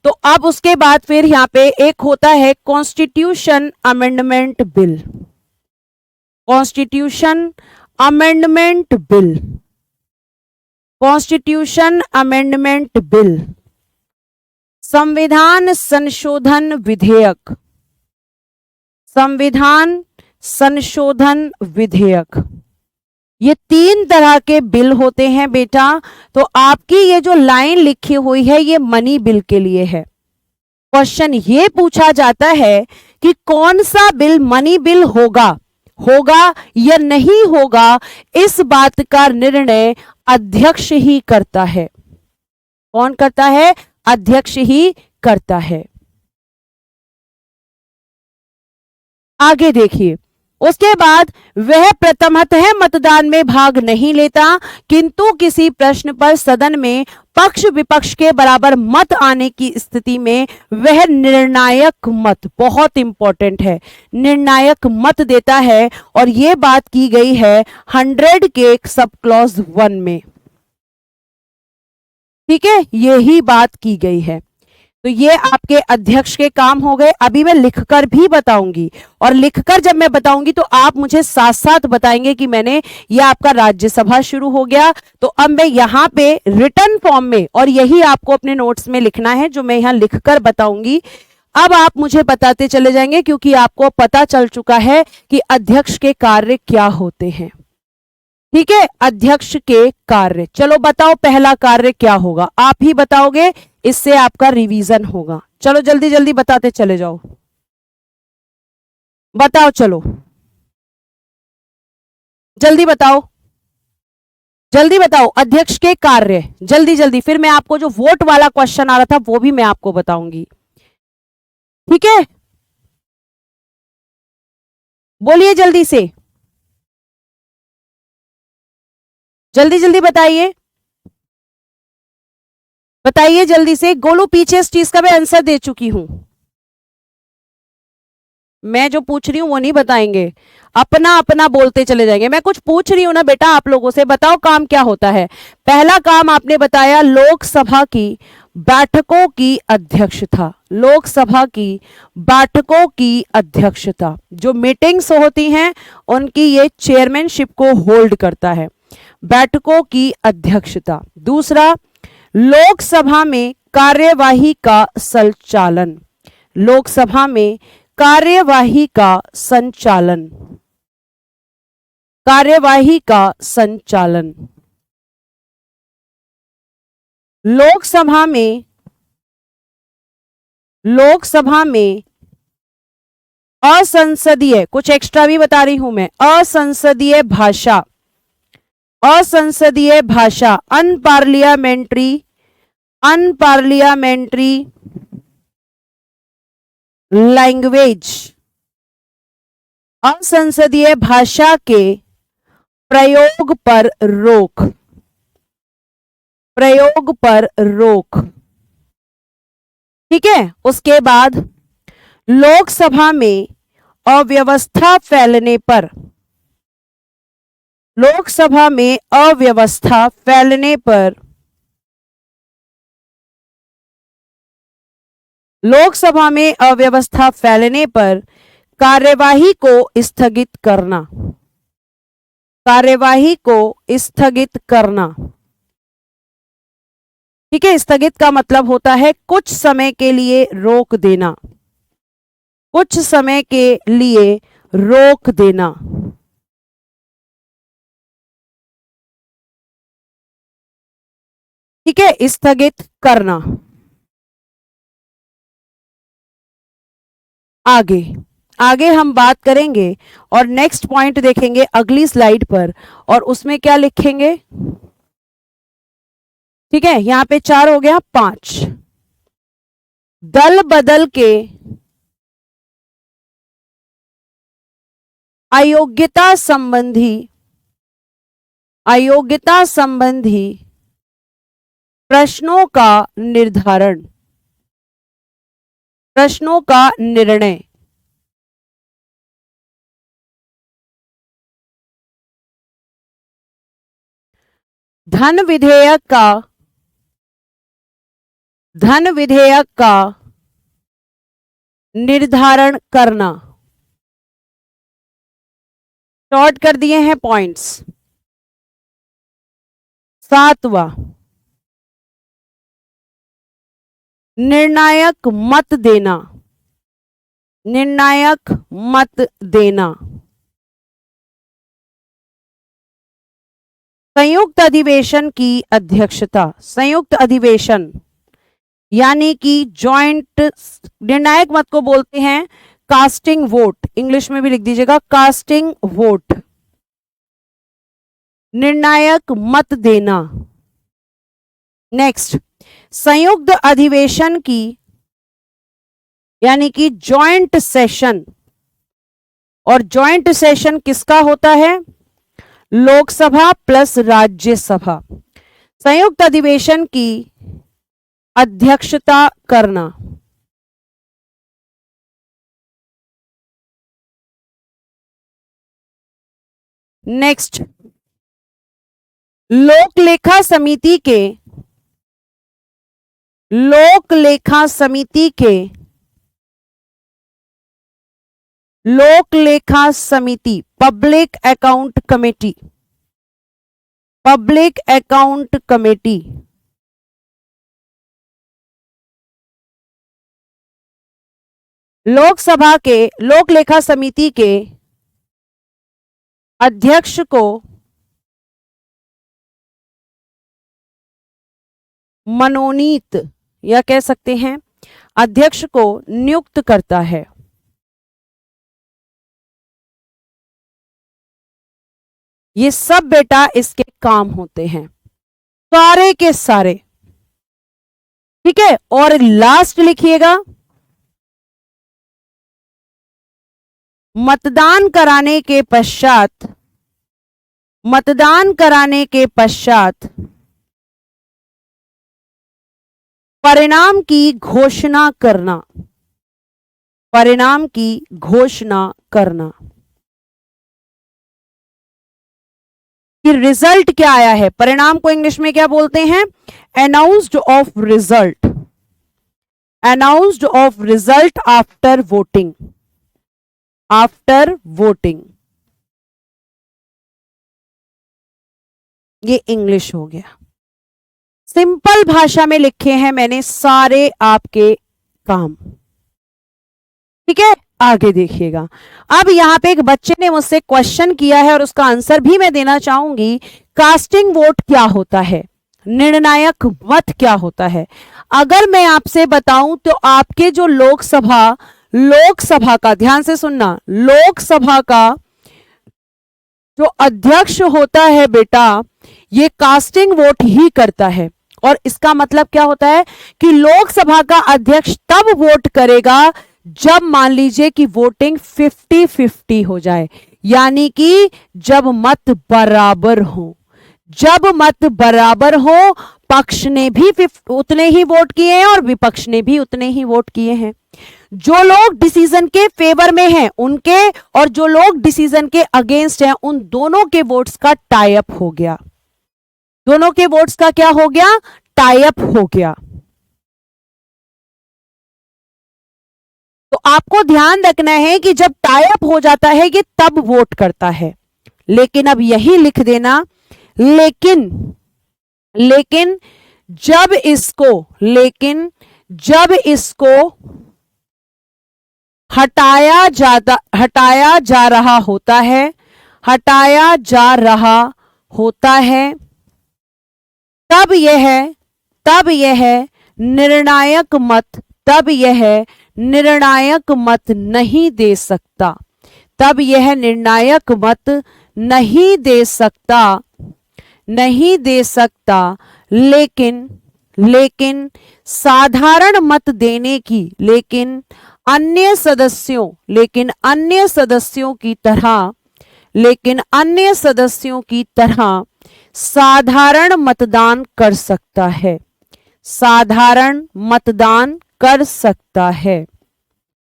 तो अब उसके बाद फिर यहां पे एक होता है constitution amendment bill, constitution amendment bill, constitution amendment bill, संविधान संशोधन विधेयक, संविधान संशोधन विधेयक। ये तीन तरह के बिल होते हैं बेटा। तो आपकी ये जो लाइन लिखी हुई है ये मनी बिल के लिए है। क्वेश्चन ये पूछा जाता है कि कौन सा बिल मनी बिल होगा या नहीं होगा, इस बात का निर्णय अध्यक्ष ही करता है। कौन करता है? अध्यक्ष ही करता है। आगे देखिए, उसके बाद वह प्रथमतः मतदान में भाग नहीं लेता, किंतु किसी प्रश्न पर सदन में पक्ष विपक्ष के बराबर मत आने की स्थिति में वह निर्णायक मत, बहुत इंपॉर्टेंट है, निर्णायक मत देता है। और यह बात की गई है 100 के सब क्लॉज 1 में। ठीक है, यही बात की गई है। तो ये आपके अध्यक्ष के काम हो गए। अभी मैं लिखकर भी बताऊंगी, और लिखकर जब मैं बताऊंगी तो आप मुझे साथ साथ बताएंगे कि मैंने, ये आपका राज्यसभा शुरू हो गया। तो अब मैं यहाँ पे रिटर्न फॉर्म में, और यही आपको अपने नोट्स में लिखना है जो मैं यहाँ लिखकर बताऊंगी। अब आप मुझे बताते चले जाएंगे, क्योंकि आपको पता चल चुका है कि अध्यक्ष के कार्य क्या होते हैं। ठीक है, अध्यक्ष के कार्य। चलो बताओ पहला कार्य क्या होगा, आप ही बताओगे, इससे आपका रिवीजन होगा। चलो जल्दी जल्दी बताते चले जाओ, बताओ, चलो जल्दी बताओ, जल्दी बताओ अध्यक्ष के कार्य, जल्दी जल्दी। फिर मैं आपको जो वोट वाला क्वेश्चन आ रहा था वो भी मैं आपको बताऊंगी। ठीक है, बोलिए जल्दी से, जल्दी जल्दी बताइए, बताइए जल्दी से। गोलू पीछे इस चीज का मैं आंसर दे चुकी हूं, मैं जो पूछ रही हूं वो नहीं बताएंगे, अपना अपना बोलते चले जाएंगे। मैं कुछ पूछ रही हूं ना बेटा आप लोगों से, बताओ काम क्या होता है। पहला काम आपने बताया लोकसभा की बैठकों की अध्यक्षता, लोकसभा की बैठकों की अध्यक्षता, जो मीटिंग्स होती हैं उनकी ये चेयरमैनशिप को होल्ड करता है, बैठकों की अध्यक्षता। दूसरा, लोकसभा में कार्यवाही का संचालन, लोकसभा में कार्यवाही का संचालन, कार्यवाही का संचालन। लोकसभा में, लोकसभा में असंसदीय, कुछ एक्स्ट्रा भी बता रही हूं मैं, असंसदीय भाषा, असंसदीय भाषा, अनपार्लियामेंट्री, अनपार्लियामेंट्री लैंग्वेज, असंसदीय भाषा के प्रयोग पर रोक, प्रयोग पर रोक। ठीक है, उसके बाद लोकसभा में अव्यवस्था फैलने पर, लोकसभा में अव्यवस्था फैलने पर, लोकसभा में अव्यवस्था फैलने पर कार्यवाही को स्थगित करना, कार्यवाही को स्थगित करना। ठीक है, स्थगित का मतलब होता है कुछ समय के लिए रोक देना, कुछ समय के लिए रोक देना। ठीक है, स्थगित करना। आगे आगे हम बात करेंगे और नेक्स्ट पॉइंट देखेंगे अगली स्लाइड पर, और उसमें क्या लिखेंगे। ठीक है, यहां पे 4 हो गया, 5, दल बदल के अयोग्यता संबंधी, अयोग्यता संबंधी प्रश्नों का निर्धारण, प्रश्नों का निर्णय। धन विधेयक का, धन विधेयक का निर्धारण करना। शॉर्ट कर दिए हैं पॉइंट्स। 7वां, निर्णायक मत देना, निर्णायक मत देना। संयुक्त अधिवेशन की अध्यक्षता, संयुक्त अधिवेशन यानी कि जॉइंट, निर्णायक मत को बोलते हैं कास्टिंग वोट, इंग्लिश में भी लिख दीजिएगा कास्टिंग वोट, निर्णायक मत देना। नेक्स्ट, संयुक्त अधिवेशन की यानी कि जॉइंट सेशन, और जॉइंट सेशन किसका होता है? लोकसभा प्लस राज्यसभा। संयुक्त अधिवेशन की अध्यक्षता करना। नेक्स्ट, लोक लेखा समिति के लोक लेखा समिति पब्लिक अकाउंट कमेटी लोकसभा के लोक लेखा समिति के अध्यक्ष को मनोनीत या कह सकते हैं अध्यक्ष को नियुक्त करता है। ये सब बेटा इसके काम होते हैं, सारे के सारे। ठीक है, और लास्ट लिखिएगा, मतदान कराने के पश्चात परिणाम की घोषणा करना कि रिजल्ट क्या आया है। परिणाम को इंग्लिश में क्या बोलते हैं? Announced of result after voting. ये इंग्लिश हो गया। सिंपल भाषा में लिखे हैं मैंने सारे आपके काम। ठीक है, आगे देखिएगा। अब यहां पे एक बच्चे ने मुझसे क्वेश्चन किया है और उसका आंसर भी मैं देना चाहूंगी। कास्टिंग वोट क्या होता है? निर्णायक मत क्या होता है? अगर मैं आपसे बताऊं तो आपके जो लोकसभा का, ध्यान से सुनना, लोकसभा का जो अध्यक्ष होता है बेटा, ये कास्टिंग वोट ही करता है। और इसका मतलब क्या होता है कि लोकसभा का अध्यक्ष तब वोट करेगा जब मान लीजिए कि वोटिंग 50-50 हो जाए, यानी कि जब मत बराबर हो, पक्ष ने भी उतने ही वोट किए हैं और विपक्ष ने भी उतने ही वोट किए हैं। जो लोग डिसीजन के फेवर में हैं उनके, और जो लोग डिसीजन के अगेंस्ट हैं, उन दोनों के वोट्स का टाई अप हो गया। दोनों के वोट्स का क्या हो गया? टाई अप हो गया। तो आपको ध्यान रखना है कि जब टाई अप हो जाता है ये तब वोट करता है। लेकिन अब यही लिख देना, लेकिन जब इसको हटाया जा रहा होता है, तब यह निर्णायक मत नहीं दे सकता। लेकिन साधारण मत देने की, लेकिन अन्य सदस्यों की तरह साधारण मतदान कर सकता है।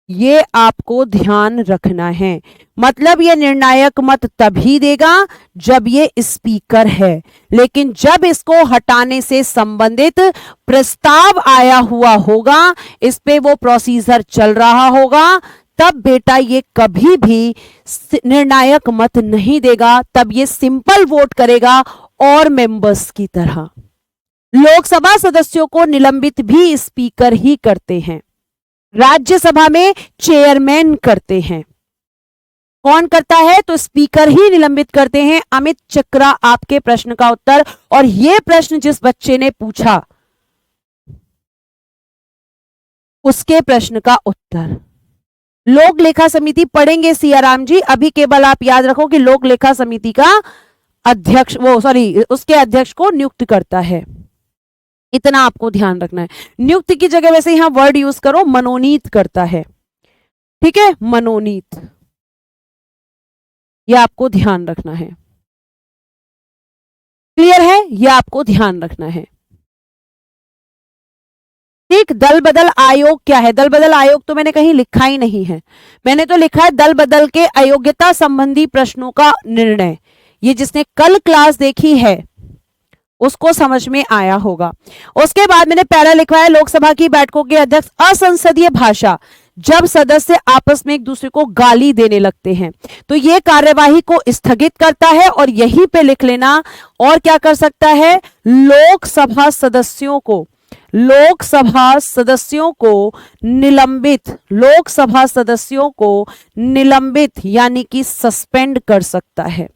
ये आपको ध्यान रखना है। मतलब ये निर्णायक मत तभी देगा जब ये स्पीकर है, लेकिन जब इसको हटाने से संबंधित प्रस्ताव आया हुआ होगा, इस पे वो प्रोसीजर चल रहा होगा, तब बेटा ये कभी भी निर्णायक मत नहीं देगा। तब ये सिंपल वोट करेगा और मेंबर्स की तरह। लोकसभा सदस्यों को निलंबित भी स्पीकर ही करते हैं। राज्यसभा में चेयरमैन करते हैं। कौन करता है? तो स्पीकर ही निलंबित करते हैं। अमित चक्रा आपके प्रश्न का उत्तर। और यह प्रश्न जिस बच्चे ने पूछा उसके प्रश्न का उत्तर। लोक लेखा समिति पढ़ेंगे सियाराम जी। अभी केवल आप याद रखो कि लोक लेखा समिति का अध्यक्ष उसके अध्यक्ष को नियुक्त करता है। इतना आपको ध्यान रखना है। नियुक्त की जगह वैसे यहां वर्ड यूज करो, मनोनीत करता है। ठीक है, मनोनीत। यह आपको ध्यान रखना है। क्लियर है? यह आपको ध्यान रखना है। ठीक, दल बदल आयोग क्या है? दल बदल आयोग तो मैंने कहीं लिखा ही नहीं है, मैंने तो लिखा है दल बदल के अयोग्यता संबंधी प्रश्नों का निर्णय। ये जिसने कल क्लास देखी है उसको समझ में आया होगा। उसके बाद मैंने पहला लिखा है लोकसभा की बैठकों के अध्यक्ष असंसदीय भाषा, जब सदस्य आपस में एक दूसरे को गाली देने लगते हैं तो यह कार्यवाही को स्थगित करता है, और यहीं पे लिख लेना और क्या कर सकता है, लोकसभा सदस्यों को निलंबित यानी कि सस्पेंड कर सकता है।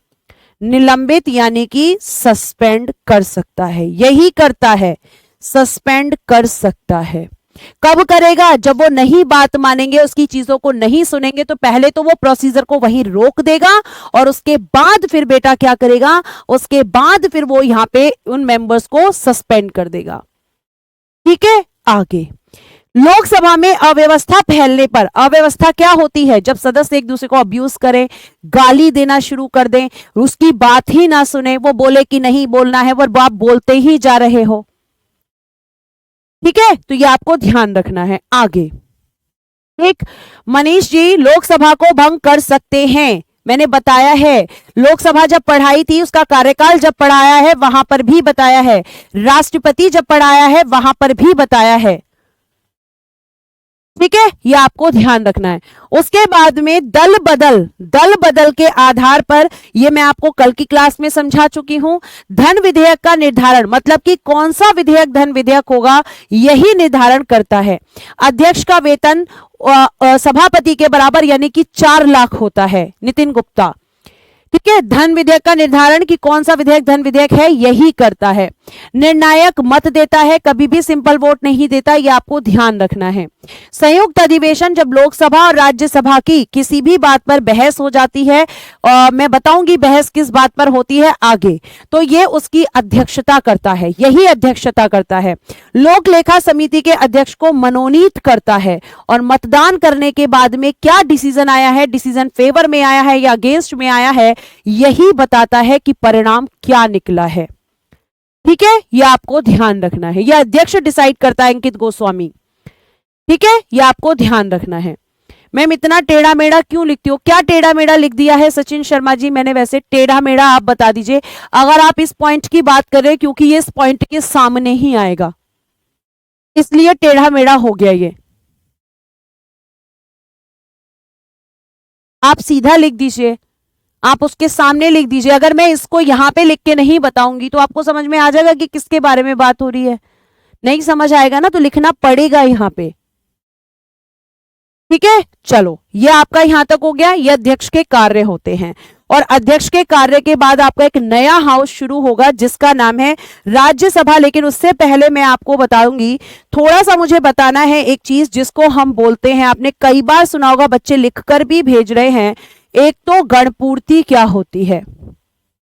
निलंबित यानी कि सस्पेंड कर सकता है, यही करता है, सस्पेंड कर सकता है। कब करेगा? जब वो नहीं बात मानेंगे, उसकी चीजों को नहीं सुनेंगे, तो पहले तो वो प्रोसीजर को वहीं रोक देगा और उसके बाद फिर बेटा क्या करेगा, उसके बाद फिर वो यहां पे उन मेंबर्स को सस्पेंड कर देगा। ठीक है, आगे लोकसभा में अव्यवस्था फैलने पर, अव्यवस्था क्या होती है? जब सदस्य एक दूसरे को अब्यूज करें, गाली देना शुरू कर दें, उसकी बात ही ना सुने, वो बोले कि नहीं बोलना है पर आप बोलते ही जा रहे हो। ठीक है, तो ये आपको ध्यान रखना है। आगे एक मनीष जी लोकसभा को भंग कर सकते हैं, मैंने बताया है। लोकसभा जब पढ़ाई थी, उसका कार्यकाल जब पढ़ाया है वहां पर भी बताया है, राष्ट्रपति जब पढ़ाया है वहां पर भी बताया है। ठीक है, ये आपको ध्यान रखना है। उसके बाद में दल बदल के आधार पर, ये मैं आपको कल की क्लास में समझा चुकी हूं। धन विधेयक का निर्धारण, मतलब कि कौन सा विधेयक धन विधेयक होगा, यही निर्धारण करता है। अध्यक्ष का वेतन सभापति के बराबर यानी कि 4 लाख होता है, नितिन गुप्ता। ठीक है, धन विधेयक का निर्धारण कि कौन सा विधेयक धन विधेयक है, यही करता है। निर्णायक मत देता है, कभी भी सिंपल वोट नहीं देता, यह आपको ध्यान रखना है। संयुक्त अधिवेशन, जब लोकसभा और राज्यसभा की किसी भी बात पर बहस हो जाती है, मैं बताऊंगी बहस किस बात पर होती है आगे, तो ये उसकी अध्यक्षता करता है, यही अध्यक्षता करता है। लोक लेखा समिति के अध्यक्ष को मनोनीत करता है, और मतदान करने के बाद में क्या डिसीजन आया है, डिसीजन फेवर में आया है या अगेंस्ट में आया है, यही बताता है कि परिणाम क्या निकला है। ठीक है, यह आपको ध्यान रखना है, यह अध्यक्ष डिसाइड करता है, अंकित गोस्वामी। ठीक है, यह आपको ध्यान रखना है। मैम इतना टेढ़ा मेढ़ा क्यों लिखती हो? क्या टेढ़ा मेढ़ा लिख दिया है सचिन शर्मा जी मैंने? वैसे टेढ़ा मेढ़ा आप बता दीजिए अगर आप इस पॉइंट की बात कर रहे हैं, क्योंकि ये इस पॉइंट के सामने ही आएगा, इसलिए टेढ़ा मेढ़ा हो गया ये। आप सीधा लिख दीजिए, आप उसके सामने लिख दीजिए। अगर मैं इसको यहां पे लिख के नहीं बताऊंगी तो आपको समझ में आ जाएगा कि किसके बारे में बात हो रही है। नहीं समझ आएगा ना, तो लिखना पड़ेगा यहां पे। ठीक है, चलो ये आपका यहां तक हो गया। ये अध्यक्ष के कार्य होते हैं, और अध्यक्ष के कार्य के बाद आपका एक नया हाउस शुरू होगा जिसका नाम है राज्यसभा। लेकिन उससे पहले मैं आपको बताऊंगी, थोड़ा सा मुझे बताना है एक चीज जिसको हम बोलते हैं, आपने कई बार सुना होगा, बच्चे लिखकर भी भेज रहे हैं। एक तो गणपूर्ति क्या होती है?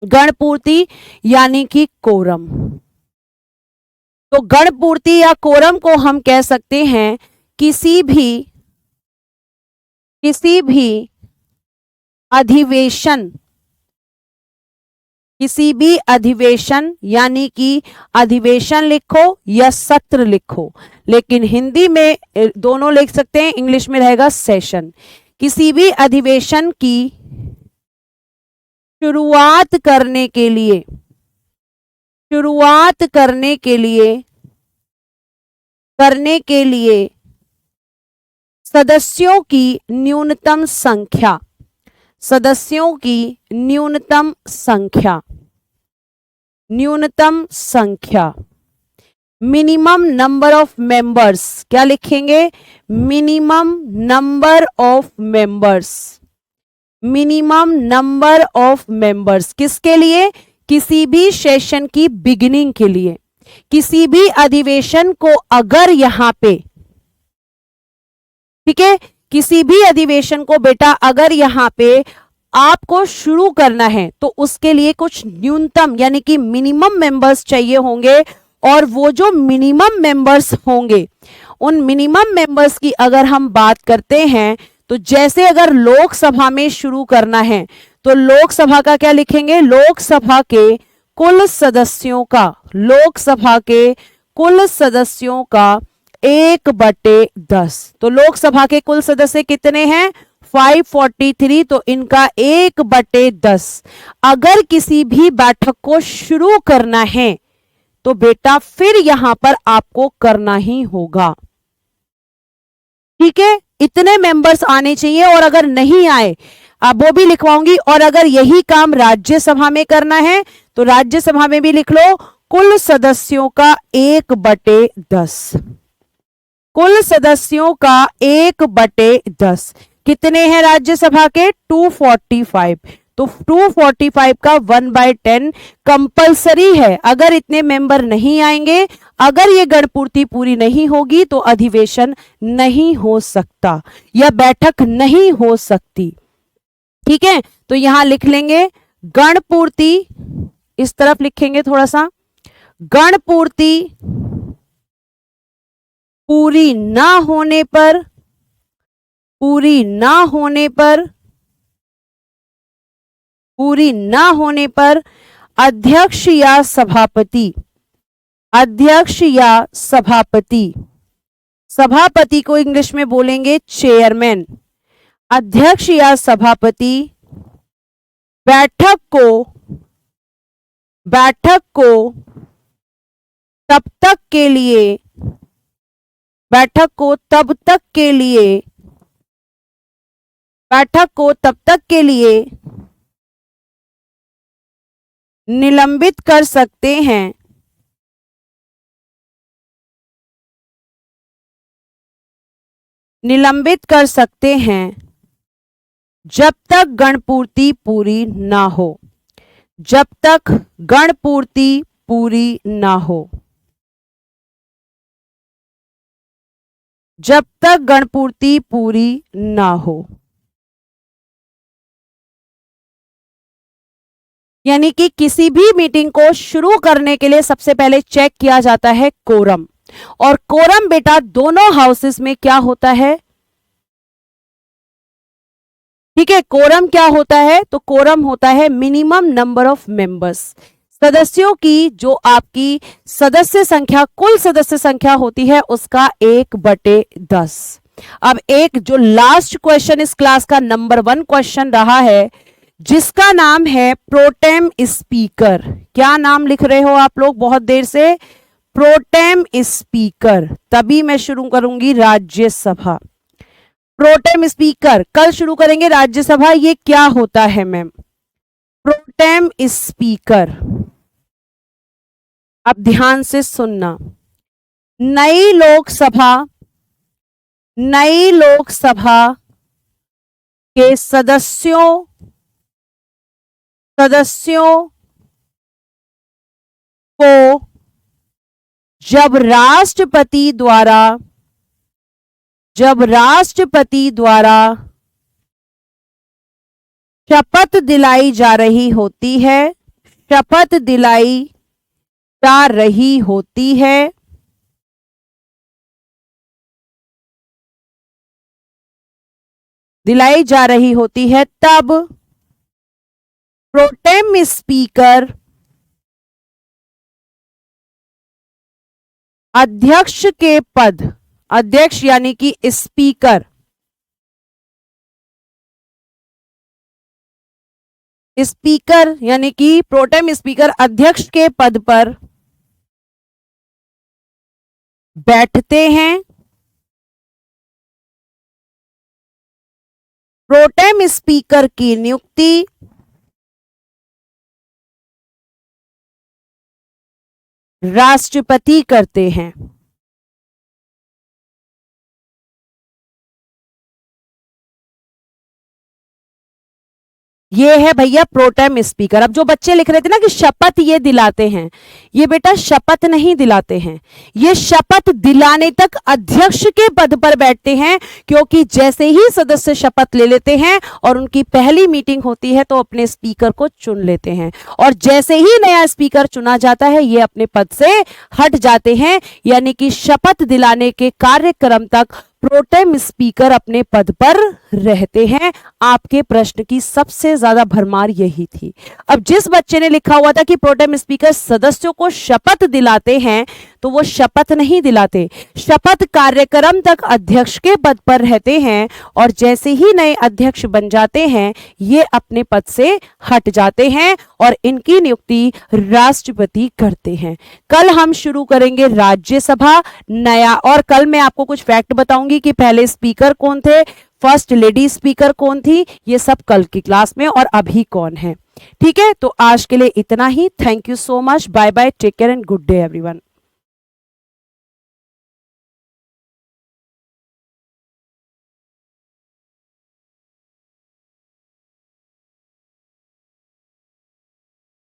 गणपूर्ति यानी कि कोरम। तो गणपूर्ति या कोरम को हम कह सकते हैं किसी भी अधिवेशन यानी कि अधिवेशन लिखो या सत्र लिखो, लेकिन हिंदी में दोनों लिख सकते हैं, इंग्लिश में रहेगा सेशन। किसी भी अधिवेशन की शुरुआत करने के लिए सदस्यों की न्यूनतम संख्या मिनिमम नंबर ऑफ मेंबर्स, क्या लिखेंगे? मिनिमम नंबर ऑफ मेंबर्स किसके लिए? किसी भी सेशन की बिगिनिंग के लिए। किसी भी अधिवेशन को अगर यहां पे, ठीक है, किसी भी अधिवेशन को बेटा अगर यहां पे आपको शुरू करना है तो उसके लिए कुछ न्यूनतम यानी कि मिनिमम मेंबर्स चाहिए होंगे, और वो जो मिनिमम मेंबर्स होंगे, उन मिनिमम मेंबर्स की अगर हम बात करते हैं तो जैसे अगर लोकसभा में शुरू करना है तो लोकसभा का क्या लिखेंगे, लोकसभा के कुल सदस्यों का, लोकसभा के कुल सदस्यों का 1/10। तो लोकसभा के कुल सदस्य कितने हैं, 543, तो इनका 1/10। अगर किसी भी बैठक को शुरू करना है तो बेटा फिर यहां पर आपको करना ही होगा, ठीक है। इतने मेंबर्स आने चाहिए, और अगर नहीं आए अब वो भी लिखवाऊंगी। और अगर यही काम राज्यसभा में करना है तो राज्यसभा में भी लिख लो, कुल सदस्यों का 1/10, कुल सदस्यों का 1/10। कितने हैं राज्यसभा के, 245, तो 245 का 1/10 कंपलसरी है। अगर इतने मेंबर नहीं आएंगे, अगर ये गणपूर्ति पूरी नहीं होगी तो अधिवेशन नहीं हो सकता या बैठक नहीं हो सकती, ठीक है। तो यहां लिख लेंगे गणपूर्ति, इस तरफ लिखेंगे थोड़ा सा, गणपूर्ति पूरी ना होने पर, पूरी ना होने पर, पूरी ना होने पर अध्यक्ष या सभापति, अध्यक्ष या सभापति, सभापति को इंग्लिश में बोलेंगे चेयरमैन, अध्यक्ष या सभापति बैठक को तब तक के लिए, बैठक को तब तक के लिए, बैठक को तब तक के लिए निलंबित कर सकते हैं, निलंबित कर सकते हैं जब तक गणपूर्ति पूरी ना हो, जब तक गणपूर्ति पूरी ना हो, जब तक गणपूर्ति पूरी ना हो। यानी कि किसी भी मीटिंग को शुरू करने के लिए सबसे पहले चेक किया जाता है कोरम, और कोरम बेटा दोनों हाउसेस में क्या होता है, ठीक है। कोरम क्या होता है, तो कोरम होता है मिनिमम नंबर ऑफ मेंबर्स, सदस्यों की जो आपकी सदस्य संख्या, कुल सदस्य संख्या होती है उसका 1/10। अब एक जो लास्ट क्वेश्चन इस क्लास का नंबर 1 क्वेश्चन रहा है, जिसका नाम है प्रोटेम स्पीकर। क्या नाम लिख रहे हो आप लोग बहुत देर से, प्रोटेम स्पीकर। तभी मैं शुरू करूंगी राज्यसभा, प्रोटेम स्पीकर कल शुरू करेंगे राज्यसभा। ये क्या होता है मैम, प्रोटेम स्पीकर। अब ध्यान से सुनना, नई लोकसभा, नई लोकसभा के सदस्यों को जब राष्ट्रपति द्वारा शपथ दिलाई जा रही होती है, शपथ दिलाई जा रही होती है, दिलाई जा रही होती है, तब प्रोटेम स्पीकर अध्यक्ष के पद, अध्यक्ष यानी कि स्पीकर, स्पीकर यानी कि प्रोटेम स्पीकर अध्यक्ष के पद पर बैठते हैं। प्रोटेम स्पीकर की नियुक्ति राष्ट्रपति करते हैं। ये है भैया प्रोटेम स्पीकर। अब जो बच्चे लिख रहे थे ना कि शपथ ये दिलाते हैं, ये बेटा शपथ नहीं दिलाते हैं, ये शपथ दिलाने तक अध्यक्ष के पद पर बैठते हैं, क्योंकि जैसे ही सदस्य शपथ ले लेते हैं और उनकी पहली मीटिंग होती है तो अपने स्पीकर को चुन लेते हैं, और जैसे ही नया स्पीकर चुना जाता है ये अपने पद से हट जाते हैं। यानी कि शपथ दिलाने के कार्यक्रम तक प्रोटेम स्पीकर अपने पद पर रहते हैं। आपके प्रश्न की सबसे ज्यादा भरमार यही थी। अब जिस बच्चे ने लिखा हुआ था कि प्रोटेम स्पीकर सदस्यों को शपथ दिलाते हैं, तो वो शपथ नहीं दिलाते, शपथ कार्यक्रम तक अध्यक्ष के पद पर रहते हैं और जैसे ही नए अध्यक्ष बन जाते हैं ये अपने पद से हट जाते हैं और इनकी नियुक्ति राष्ट्रपति करते हैं। कल हम शुरू करेंगे राज्यसभा नया, और कल मैं आपको कुछ फैक्ट बताऊंगी कि पहले स्पीकर कौन थे, फर्स्ट लेडी स्पीकर कौन थी, ये सब कल की क्लास में, और अभी कौन है। ठीक है, तो आज के लिए इतना ही। Thank you so much, bye bye, take care and good day everyone.